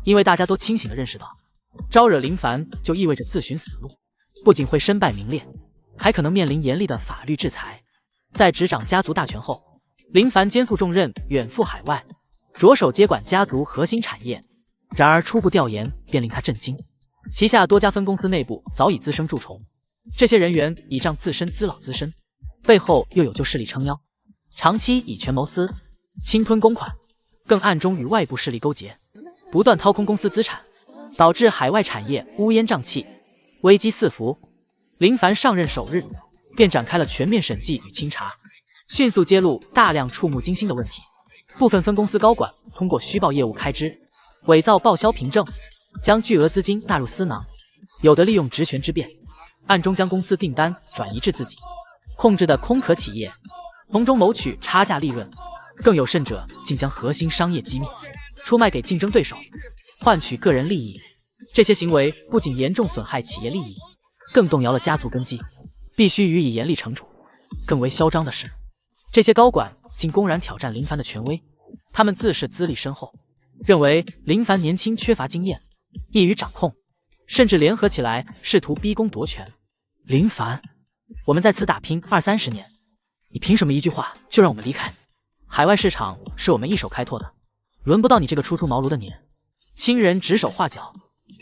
B: 因为大家都清醒地认识到，招惹林凡就意味着自寻死路，不仅会身败名裂，还可能面临严厉的法律制裁。在执掌家族大权后，林凡肩负重任，远赴海外，着手接管家族核心产业。然而初步调研便令他震惊，旗下多家分公司内部早已滋生蛀虫，这些人员倚仗自身资老资深，背后又有旧势力撑腰，长期以权谋私，侵吞公款，更暗中与外部势力勾结，不断掏空公司资产，导致海外产业乌烟瘴气，危机四伏。林凡上任首日便展开了全面审计与清查，迅速揭露大量触目惊心的问题。部分分公司高管通过虚报业务开支，伪造报销凭证，将巨额资金纳入私囊，有的利用职权之便，暗中将公司订单转移至自己控制的空壳企业，从中谋取差价利润。更有甚者，竟将核心商业机密出卖给竞争对手，换取个人利益。这些行为不仅严重损害企业利益，更动摇了家族根基，必须予以严厉惩处。更为嚣张的是，这些高管竟公然挑战林凡的权威，他们自恃资历深厚，认为林凡年轻缺乏经验，易于掌控，甚至联合起来试图逼宫夺权。林凡我们在此打拼20-30年，你凭什么一句话就让我们离开？海外市场是我们一手开拓的，轮不到你这个初出茅庐的你。亲人指手画脚，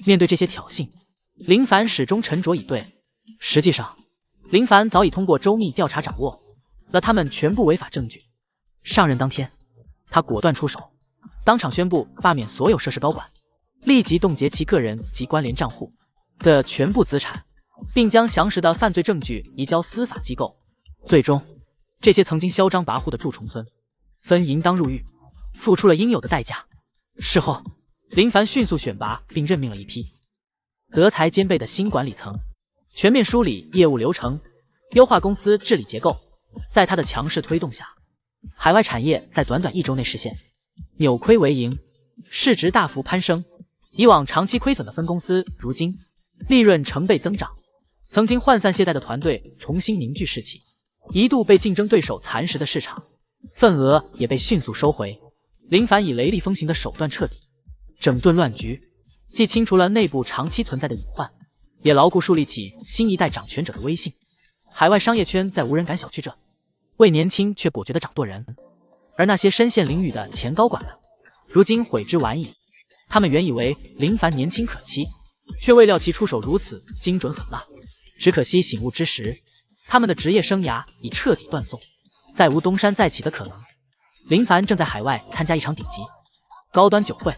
B: 面对这些挑衅，林凡始终沉着以对。实际上，林凡早已通过周密调查掌握了他们全部违法证据。上任当天，他果断出手，当场宣布罢免所有涉事高管，立即冻结其个人及关联账户的全部资产，并将详实的犯罪证据移交司法机构。最终，这些曾经嚣张跋扈的蛀虫分应当入狱，付出了应有的代价。事后，林凡迅速选拔并任命了一批德才兼备的新管理层，全面梳理业务流程，优化公司治理结构。在他的强势推动下，海外产业在短短1周内实现扭亏为盈，市值大幅攀升。以往长期亏损的分公司，如今利润成倍增长。曾经涣散懈怠的团队重新凝聚士气，一度被竞争对手蚕食的市场份额也被迅速收回。林凡以雷厉风行的手段彻底整顿乱局，既清除了内部长期存在的隐患，也牢固树立起新一代掌权者的威信。海外商业圈在无人敢小觑这位年轻却果决的掌舵人，而那些身陷囹圄的前高管们，如今悔之晚矣。他们原以为林凡年轻可期，却未料其出手如此精准狠辣。只可惜醒悟之时，他们的职业生涯已彻底断送，再无东山再起的可能。林凡正在海外参加一场顶级高端酒会，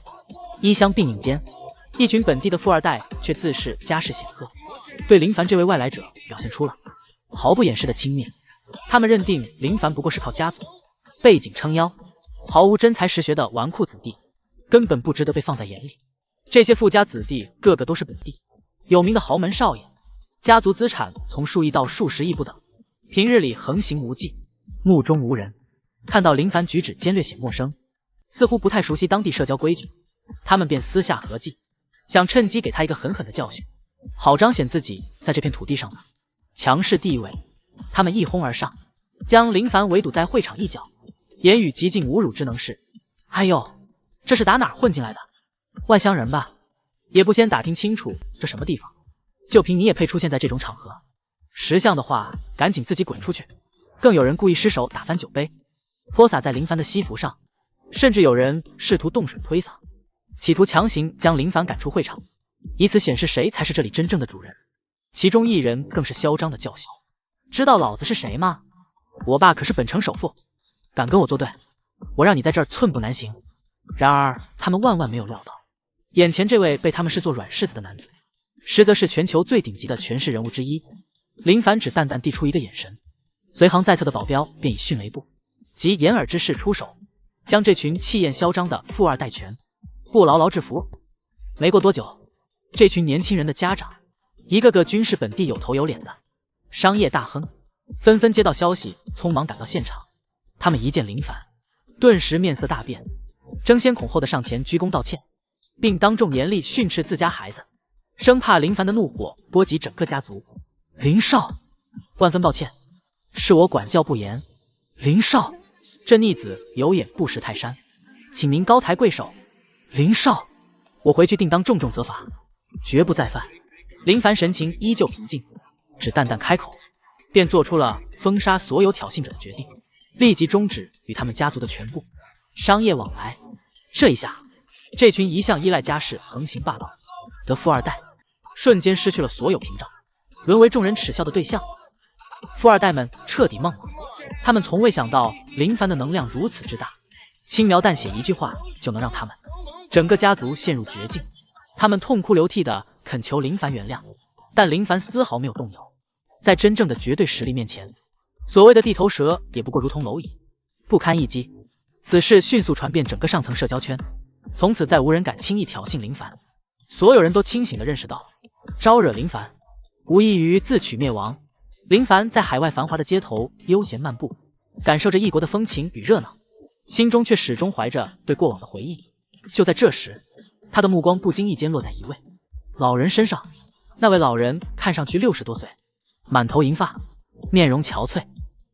B: 衣香鬓影间，一群本地的富二代却自恃家世显赫，对林凡这位外来者表现出了毫不掩饰的轻蔑。他们认定林凡不过是靠家族背景撑腰，毫无真才实学的纨绔子弟，根本不值得被放在眼里。这些富家子弟个个都是本地有名的豪门少爷，家族资产从数亿到数十亿不等，平日里横行无忌，目中无人。看到林凡举止间略显陌生，似乎不太熟悉当地社交规矩，他们便私下合计，想趁机给他一个狠狠的教训，好彰显自己在这片土地上的强势地位。他们一哄而上，将林凡围堵在会场一角，言语极尽侮辱之能事。哎呦，这是打哪儿混进来的？外乡人吧？也不先打听清楚这什么地方，就凭你也配出现在这种场合？识相的话，赶紧自己滚出去。更有人故意失手打翻酒杯，泼洒在林凡的西服上，甚至有人试图动水推搡，企图强行将林凡赶出会场，以此显示谁才是这里真正的主人。其中一人更是嚣张的叫嚣：“知道老子是谁吗？我爸可是本城首富，敢跟我作对，我让你在这儿寸步难行。”然而他们万万没有料到，眼前这位被他们视作软柿子的男子，实则是全球最顶级的权势人物之一。林凡只淡淡递出一个眼神，随行在侧的保镖便以迅雷步及掩耳之势出手，将这群气焰嚣张的富二代全部牢牢制服。没过多久，这群年轻人的家长一个个均是本地有头有脸的商业大亨，纷纷接到消息，匆忙赶到现场。他们一见林凡，顿时面色大变，争先恐后的上前鞠躬道歉，并当众严厉训斥自家孩子，生怕林凡的怒火波及整个家族。林少，万分抱歉，是我管教不严。林少，这逆子有眼不识泰山，请您高抬贵手。林少，我回去定当重重责罚，绝不再犯。林凡神情依旧平静，只淡淡开口，便做出了封杀所有挑衅者的决定，立即终止与他们家族的全部商业往来。这一下，这群一向依赖家世横行霸道的富二代瞬间失去了所有屏障，沦为众人耻笑的对象。富二代们彻底懵了，他们从未想到林凡的能量如此之大，轻描淡写一句话就能让他们整个家族陷入绝境。他们痛哭流涕地恳求林凡原谅，但林凡丝毫没有动摇。在真正的绝对实力面前，所谓的地头蛇也不过如同蝼蚁，不堪一击。此事迅速传遍整个上层社交圈，从此再无人敢轻易挑衅林凡。所有人都清醒地认识到，招惹林凡无异于自取灭亡。林凡在海外繁华的街头悠闲漫步，感受着异国的风情与热闹，心中却始终怀着对过往的回忆。就在这时，他的目光不经意间落在一位老人身上。那位老人看上去60多岁，满头银发，面容憔悴，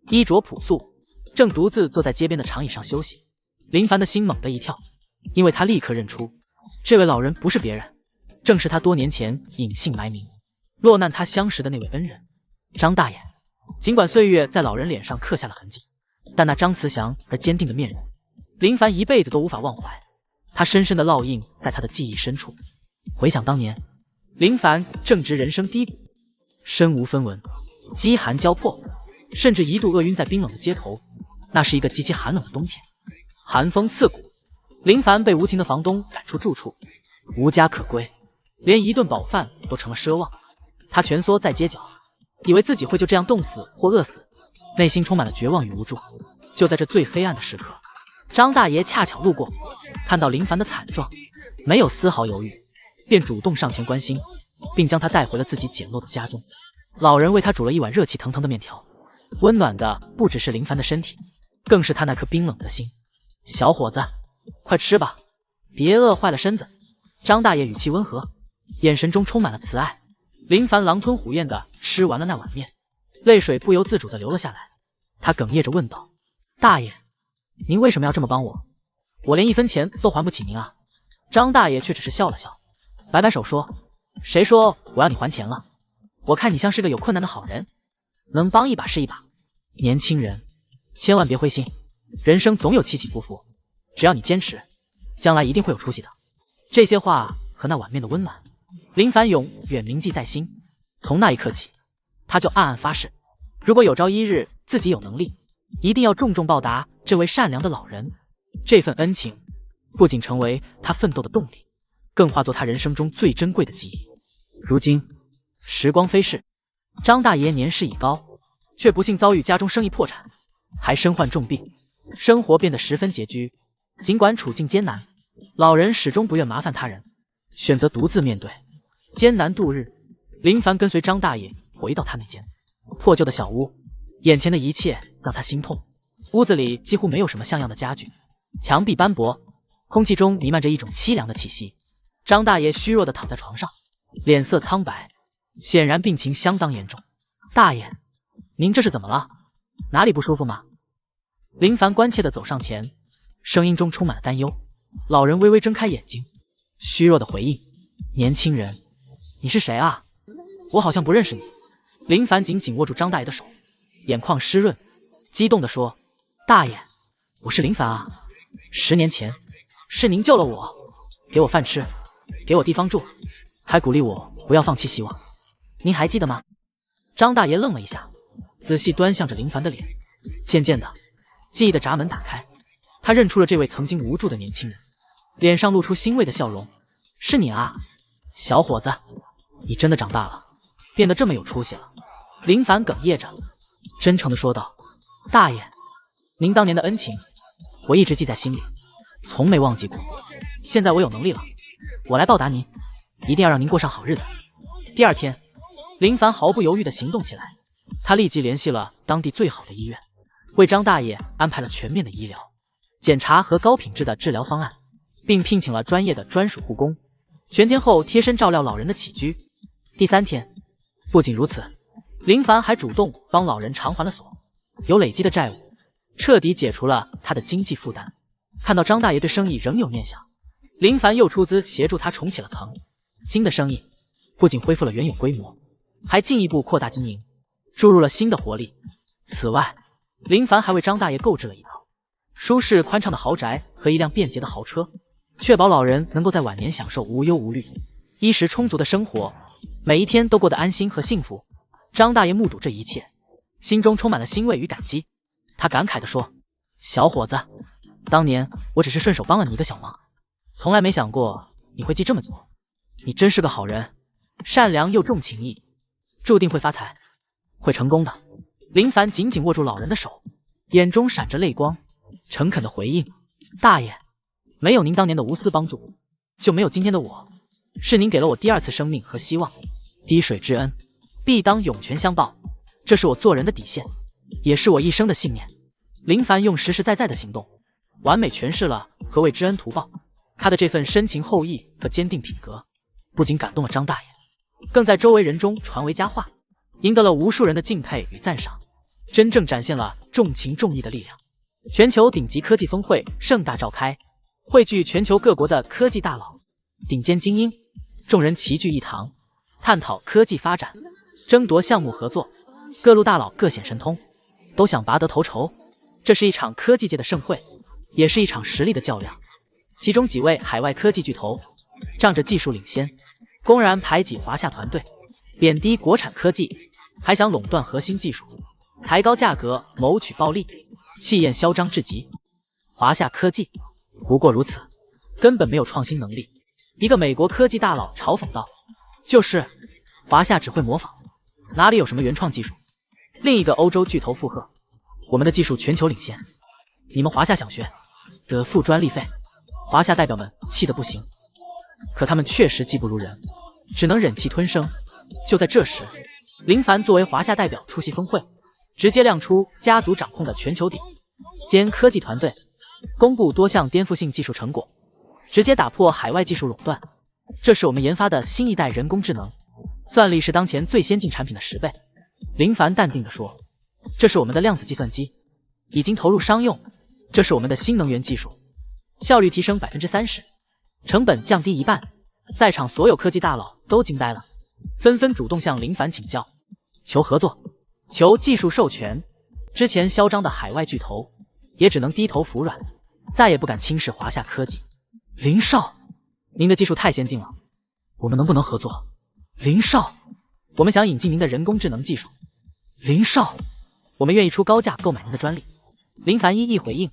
B: 衣着朴素，正独自坐在街边的长椅上休息。林凡的心猛地一跳，因为他立刻认出这位老人不是别人，正是他多年前隐姓埋名落难他相识的那位恩人张大爷。尽管岁月在老人脸上刻下了痕迹，但那张慈祥而坚定的面容，林凡一辈子都无法忘怀。他深深的烙印在他的记忆深处。回想当年，林凡正值人生低谷，身无分文，饥寒交迫，甚至一度饿晕在冰冷的街头。那是一个极其寒冷的冬天，寒风刺骨，林凡被无情的房东赶出住处，无家可归，连一顿饱饭都成了奢望。他蜷缩在街角，以为自己会就这样冻死或饿死，内心充满了绝望与无助。就在这最黑暗的时刻，张大爷恰巧路过，看到林凡的惨状，没有丝毫犹豫，便主动上前关心，并将他带回了自己简陋的家中。老人为他煮了一碗热气腾腾的面条，温暖的不只是林凡的身体，更是他那颗冰冷的心。小伙子，快吃吧，别饿坏了身子。张大爷语气温和，眼神中充满了慈爱。林凡狼吞虎咽地吃完了那碗面，泪水不由自主地流了下来。他哽咽着问道：大爷，您为什么要这么帮我？我连1分钱都还不起您啊。张大爷却只是笑了笑，摆摆手说：谁说我要你还钱了？我看你像是个有困难的好人，能帮一把是一把。年轻人，千万别灰心，人生总有起起伏伏，只要你坚持，将来一定会有出息的。这些话和那碗面的温暖，林凡永远铭记在心。从那一刻起，他就暗暗发誓，如果有朝一日自己有能力，一定要重重报答这位善良的老人。这份恩情不仅成为他奋斗的动力，更化作他人生中最珍贵的记忆。如今时光飞逝，张大爷年事已高，却不幸遭遇家中生意破产，还身患重病，生活变得十分拮据。尽管处境艰难，老人始终不愿麻烦他人，选择独自面对艰难度日。林凡跟随张大爷回到他那间破旧的小屋，眼前的一切让他心痛。屋子里几乎没有什么像样的家具，墙壁斑驳，空气中弥漫着一种凄凉的气息。张大爷虚弱地躺在床上，脸色苍白，显然病情相当严重。大爷，您这是怎么了？哪里不舒服吗？林凡关切地走上前，声音中充满了担忧。老人微微睁开眼睛，虚弱地回应：年轻人，你是谁啊？我好像不认识你。林凡紧紧握住张大爷的手，眼眶湿润，激动地说：大爷，我是林凡啊，10年前是您救了我，给我饭吃，给我地方住，还鼓励我不要放弃希望，您还记得吗？张大爷愣了一下，仔细端详着林凡的脸，渐渐的，记忆的闸门打开，他认出了这位曾经无助的年轻人，脸上露出欣慰的笑容。是你啊，小伙子，你真的长大了，变得这么有出息了。林凡哽咽着，真诚地说道：大爷，您当年的恩情，我一直记在心里，从没忘记过。现在我有能力了，我来报答您，一定要让您过上好日子。第二天，林凡毫不犹豫地行动起来，他立即联系了当地最好的医院，为张大爷安排了全面的医疗检查和高品质的治疗方案，并聘请了专业的专属护工，全天候贴身照料老人的起居。第3天，不仅如此，林凡还主动帮老人偿还了所有累积的债务，彻底解除了他的经济负担。看到张大爷对生意仍有念想，林凡又出资协助他重启了层。新的生意不仅恢复了原有规模，还进一步扩大经营，注入了新的活力。此外，林凡还为张大爷购置了一套舒适宽敞的豪宅和一辆便捷的豪车，确保老人能够在晚年享受无忧无虑、衣食充足的生活，每一天都过得安心和幸福。张大爷目睹这一切，心中充满了欣慰与感激。他感慨地说：小伙子，当年我只是顺手帮了你一个小忙，从来没想过你会记这么久。你真是个好人，善良又重情义，注定会发财，会成功的。林凡紧紧握住老人的手，眼中闪着泪光，诚恳地回应：大爷，没有您当年的无私帮助，就没有今天的我。是您给了我第2次生命和希望，滴水之恩必当涌泉相报，这是我做人的底线，也是我一生的信念。林凡用实实在在的行动，完美诠释了何谓知恩图报。他的这份深情厚谊和坚定品格，不仅感动了张大爷，更在周围人中传为佳话，赢得了无数人的敬佩与赞赏，真正展现了重情重义的力量。全球顶级科技峰会盛大召开，汇聚全球各国的科技大佬、顶尖精英，众人齐聚一堂，探讨科技发展，争夺项目合作。各路大佬各显神通，都想拔得头筹。这是一场科技界的盛会，也是一场实力的较量。其中几位海外科技巨头仗着技术领先，公然排挤华夏团队，贬低国产科技，还想垄断核心技术，抬高价格，谋取暴利，气焰嚣张至极。华夏科技不过如此，根本没有创新能力。一个美国科技大佬嘲讽道：“就是华夏只会模仿，哪里有什么原创技术？”另一个欧洲巨头附和：“我们的技术全球领先，你们华夏想学，得付专利费。”华夏代表们气得不行，可他们确实技不如人，只能忍气吞声。就在这时，林凡作为华夏代表出席峰会，直接亮出家族掌控的全球顶尖科技团队，公布多项颠覆性技术成果，直接打破海外技术垄断。这是我们研发的新一代人工智能，算力是当前最先进产品的10倍。林凡淡定地说：“这是我们的量子计算机，已经投入商用。这是我们的新能源技术，效率提升30%，成本降低1半。”在场所有科技大佬都惊呆了，纷纷主动向林凡请教，求合作，求技术授权。之前嚣张的海外巨头也只能低头服软，再也不敢轻视华夏科技。林少，您的技术太先进了，我们能不能合作？林少，我们想引进您的人工智能技术。林少，我们愿意出高价购买您的专利。林凡一一回应，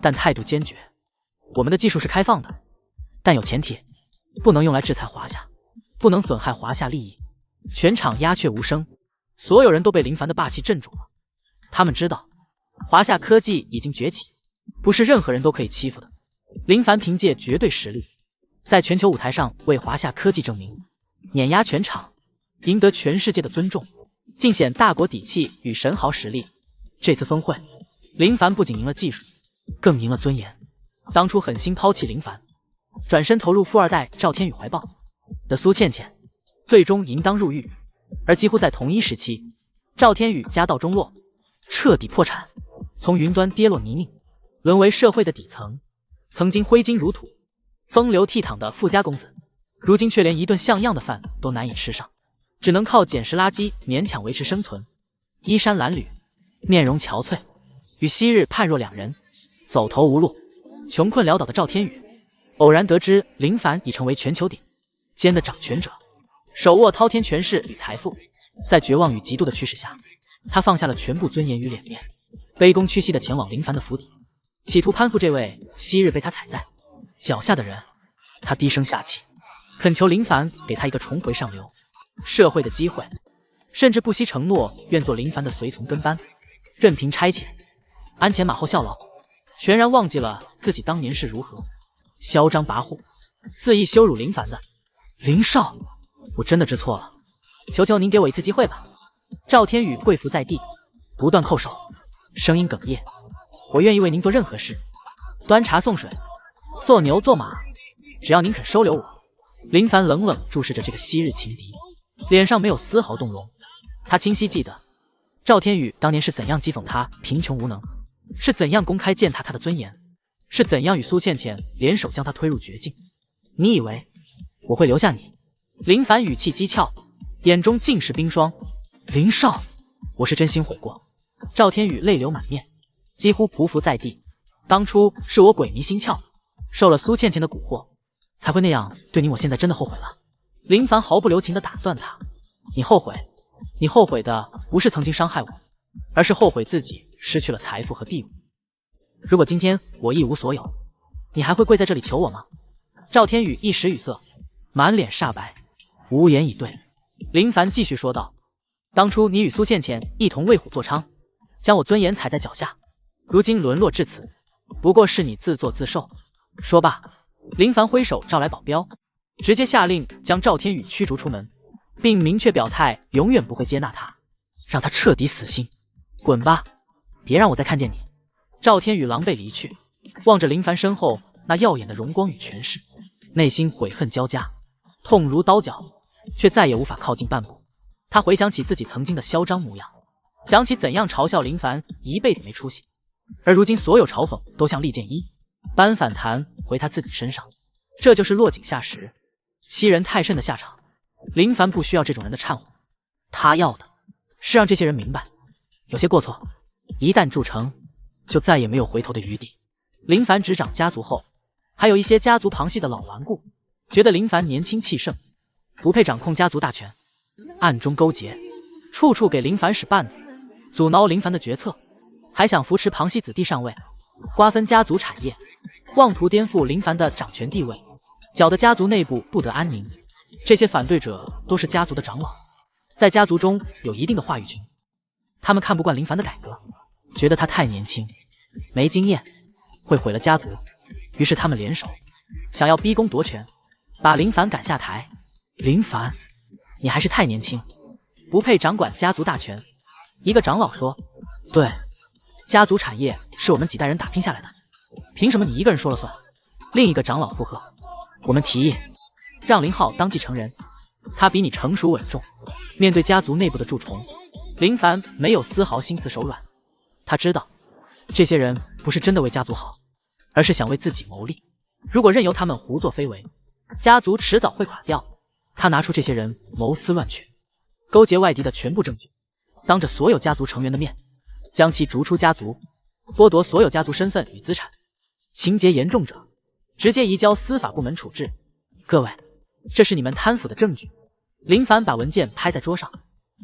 B: 但态度坚决。我们的技术是开放的，但有前提，不能用来制裁华夏，不能损害华夏利益。全场鸦雀无声，所有人都被林凡的霸气镇住了。他们知道，华夏科技已经崛起，不是任何人都可以欺负的。林凡凭借绝对实力，在全球舞台上为华夏科技证明，碾压全场，赢得全世界的尊重，尽显大国底气与神豪实力。这次峰会，林凡不仅赢了技术，更赢了尊严。当初狠心抛弃林凡，转身投入富二代赵天宇怀抱的苏倩倩，最终锒铛入狱。而几乎在同一时期，赵天宇家道中落，彻底破产，从云端跌落泥泞，沦为社会的底层。曾经挥金如土、风流倜傥的富家公子，如今却连一顿像样的饭都难以吃上，只能靠捡拾垃圾勉强维持生存。衣衫褴褛，面容憔悴，与昔日判若两人，走投无路。穷困潦倒的赵天宇偶然得知林凡已成为全球顶尖的掌权者，手握滔天权势与财富，在绝望与嫉妒的驱使下，他放下了全部尊严与脸面，卑躬屈膝地前往林凡的府邸，企图攀附这位昔日被他踩在脚下的人。他低声下气，恳求林凡给他一个重回上流社会的机会，甚至不惜承诺愿做林凡的随从跟班，任凭差遣，鞍前马后效劳，全然忘记了自己当年是如何嚣张跋扈，肆意羞辱林凡的。林少，我真的知错了，求求您给我一次机会吧。赵天宇跪伏在地，不断叩首，声音哽咽：“我愿意为您做任何事，端茶送水，做牛做马，只要您肯收留我。”林凡冷冷注视着这个昔日情敌，脸上没有丝毫动容。他清晰记得赵天宇当年是怎样讥讽他贫穷无能，是怎样公开践踏他的尊严，是怎样与苏倩倩联手将他推入绝境。你以为我会留下你？林凡语气讥诮，眼中尽是冰霜。林少，我是真心悔过。赵天宇泪流满面，几乎匍匐在地。当初是我鬼迷心窍，受了苏倩倩的蛊惑，才会那样对你。我现在真的后悔了。林凡毫不留情地打断他：你后悔？你后悔的不是曾经伤害我，而是后悔自己失去了财富和地位。如果今天我一无所有，你还会跪在这里求我吗？赵天宇一时语塞，满脸煞白，无言以对。林凡继续说道：当初你与苏倩倩一同为虎作伥，将我尊严踩在脚下，如今沦落至此，不过是你自作自受。说罢，林凡挥手召来保镖，直接下令将赵天宇驱逐出门，并明确表态永远不会接纳他，让他彻底死心。滚吧，别让我再看见你。赵天宇狼狈离去，望着林凡身后那耀眼的荣光与权势，内心悔恨交加，痛如刀绞，却再也无法靠近半步。他回想起自己曾经的嚣张模样，想起怎样嘲笑林凡一辈子没出息，而如今所有嘲讽都像利剑一般反弹回他自己身上。这就是落井下石、欺人太甚的下场。林凡不需要这种人的忏悔，他要的是让这些人明白，有些过错，一旦铸成，就再也没有回头的余地。林凡执掌家族后，还有一些家族旁系的老顽固，觉得林凡年轻气盛，不配掌控家族大权，暗中勾结，处处给林凡使绊子，阻挠林凡的决策，还想扶持旁系子弟上位，瓜分家族产业，妄图颠覆林凡的掌权地位，搅得家族内部不得安宁。这些反对者都是家族的长老，在家族中有一定的话语权。他们看不惯林凡的改革，觉得他太年轻，没经验，会毁了家族。于是他们联手，想要逼宫夺权，把林凡赶下台。林凡，你还是太年轻，不配掌管家族大权。一个长老说：“对，家族产业是我们几代人打拼下来的，凭什么你一个人说了算？”另一个长老附和：“我们提议让林浩当继承人，他比你成熟稳重。”面对家族内部的蛀虫，林凡没有丝毫心慈手软。他知道这些人不是真的为家族好，而是想为自己谋利。如果任由他们胡作非为，家族迟早会垮掉。他拿出这些人谋私乱权、勾结外敌的全部证据，当着所有家族成员的面，将其逐出家族，剥夺所有家族身份与资产，情节严重者直接移交司法部门处置。各位，这是你们贪腐的证据。林凡把文件拍在桌上，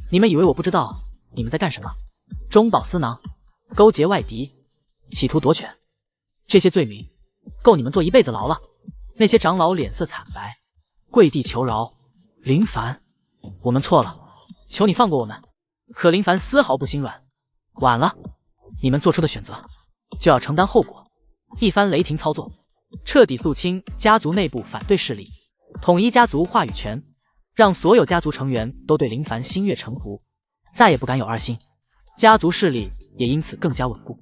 B: 你们以为我不知道你们在干什么？中饱私囊，勾结外敌，企图夺权，这些罪名够你们坐一辈子牢了。那些长老脸色惨白，跪地求饶：“林凡，我们错了，求你放过我们。”可林凡丝毫不心软：“晚了，你们做出的选择就要承担后果。”一番雷霆操作，彻底肃清家族内部反对势力，统一家族话语权，让所有家族成员都对林凡心悦诚服，再也不敢有二心。家族势力也因此更加稳固，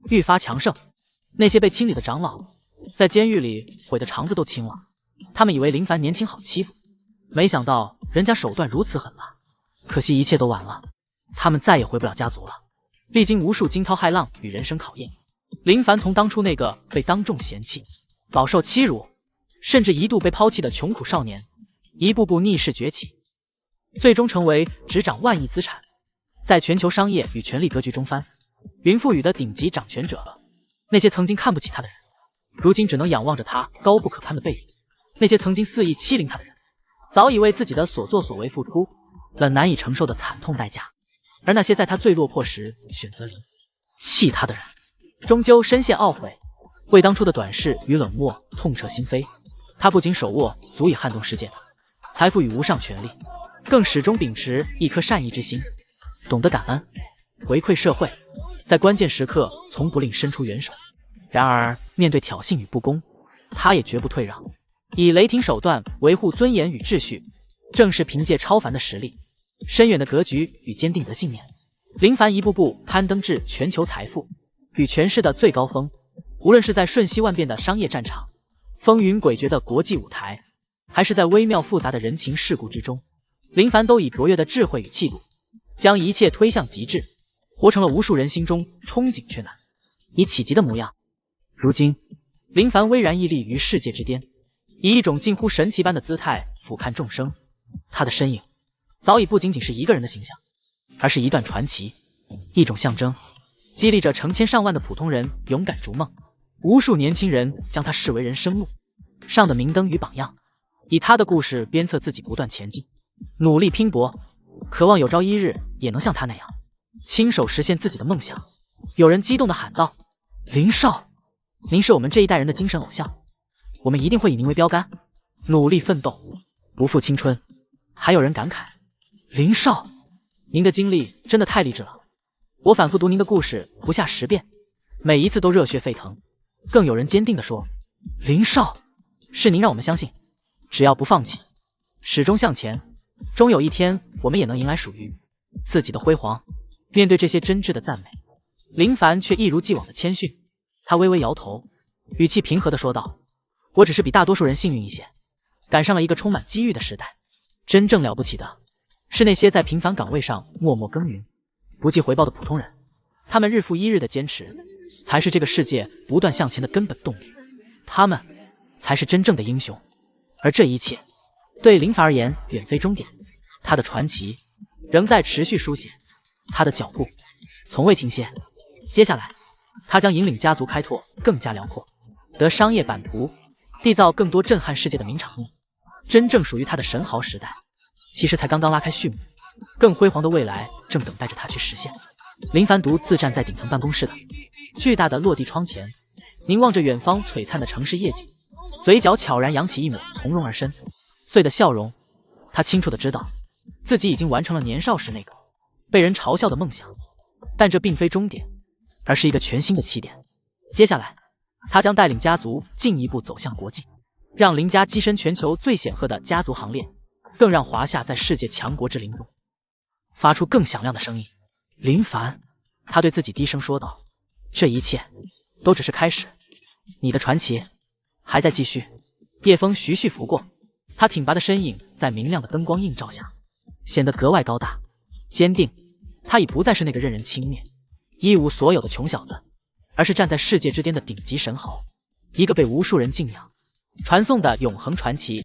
B: 愈发强盛。那些被清理的长老在监狱里悔得肠子都青了，他们以为林凡年轻好欺负，没想到人家手段如此狠辣。可惜一切都晚了，他们再也回不了家族了。历经无数惊涛骇浪与人生考验，林凡从当初那个被当众嫌弃、饱受欺辱，甚至一度被抛弃的穷苦少年，一步步逆势崛起，最终成为执掌万亿资产，在全球商业与权力格局中翻云覆雨的顶级掌权者。那些曾经看不起他的人，如今只能仰望着他高不可攀的背影；那些曾经肆意欺凌他的人，早已为自己的所作所为付出了难以承受的惨痛代价。而那些在他最落魄时选择离弃他的人，终究深陷懊悔，为当初的短视与冷漠痛彻心扉。他不仅手握足以撼动世界的财富与无上权力，更始终秉持一颗善意之心，懂得感恩，回馈社会，在关键时刻从不吝伸出援手。然而面对挑衅与不公，他也绝不退让，以雷霆手段维护尊严与秩序。正是凭借超凡的实力、深远的格局与坚定的信念，林凡一步步攀登至全球财富与权势的最高峰。无论是在瞬息万变的商业战场、风云诡谲的国际舞台，还是在微妙复杂的人情世故之中，林凡都以卓越的智慧与气度，将一切推向极致，活成了无数人心中憧憬却难以企及的模样。如今，林凡巍然屹立于世界之巅，以一种近乎神奇般的姿态俯瞰众生。他的身影早已不仅仅是一个人的形象，而是一段传奇，一种象征，激励着成千上万的普通人勇敢逐梦。无数年轻人将他视为人生路上的明灯与榜样，以他的故事鞭策自己不断前进，努力拼搏，渴望有朝一日也能像他那样亲手实现自己的梦想。有人激动地喊道：“林少，您是我们这一代人的精神偶像，我们一定会以您为标杆，努力奋斗，不负青春。”还有人感慨：“林少，您的经历真的太励志了，我反复读您的故事不下10遍，每一次都热血沸腾。”更有人坚定地说：“林少，是您让我们相信，只要不放弃，始终向前，终有一天我们也能迎来属于自己的辉煌。”面对这些真挚的赞美，林凡却一如既往的谦逊。他微微摇头，语气平和地说道：“我只是比大多数人幸运一些，赶上了一个充满机遇的时代。真正了不起的是那些在平凡岗位上默默耕耘、不计回报的普通人，他们日复一日的坚持，才是这个世界不断向前的根本动力。他们才是真正的英雄。而这一切对林凡而言远非终点，他的传奇仍在持续书写，他的脚步从未停歇。接下来，他将引领家族开拓更加辽阔，得商业版图，缔造更多震撼世界的名场面。真正属于他的神豪时代，其实才刚刚拉开序幕，更辉煌的未来正等待着他去实现。林凡独自站在顶层办公室的巨大的落地窗前，凝望着远方璀璨的城市夜景，嘴角悄然扬起一抹从容而深邃的笑容。他清楚地知道，自己已经完成了年少时那个被人嘲笑的梦想，但这并非终点，而是一个全新的起点。接下来，他将带领家族进一步走向国际，让林家跻身全球最显赫的家族行列，更让华夏在世界强国之林中发出更响亮的声音。林凡，他对自己低声说道，这一切都只是开始，你的传奇还在继续。夜风徐徐拂过，他挺拔的身影在明亮的灯光映照下显得格外高大坚定。他已不再是那个任人轻蔑、一无所有的穷小子，而是站在世界之巅的顶级神豪，一个被无数人敬仰、传颂的永恒传奇。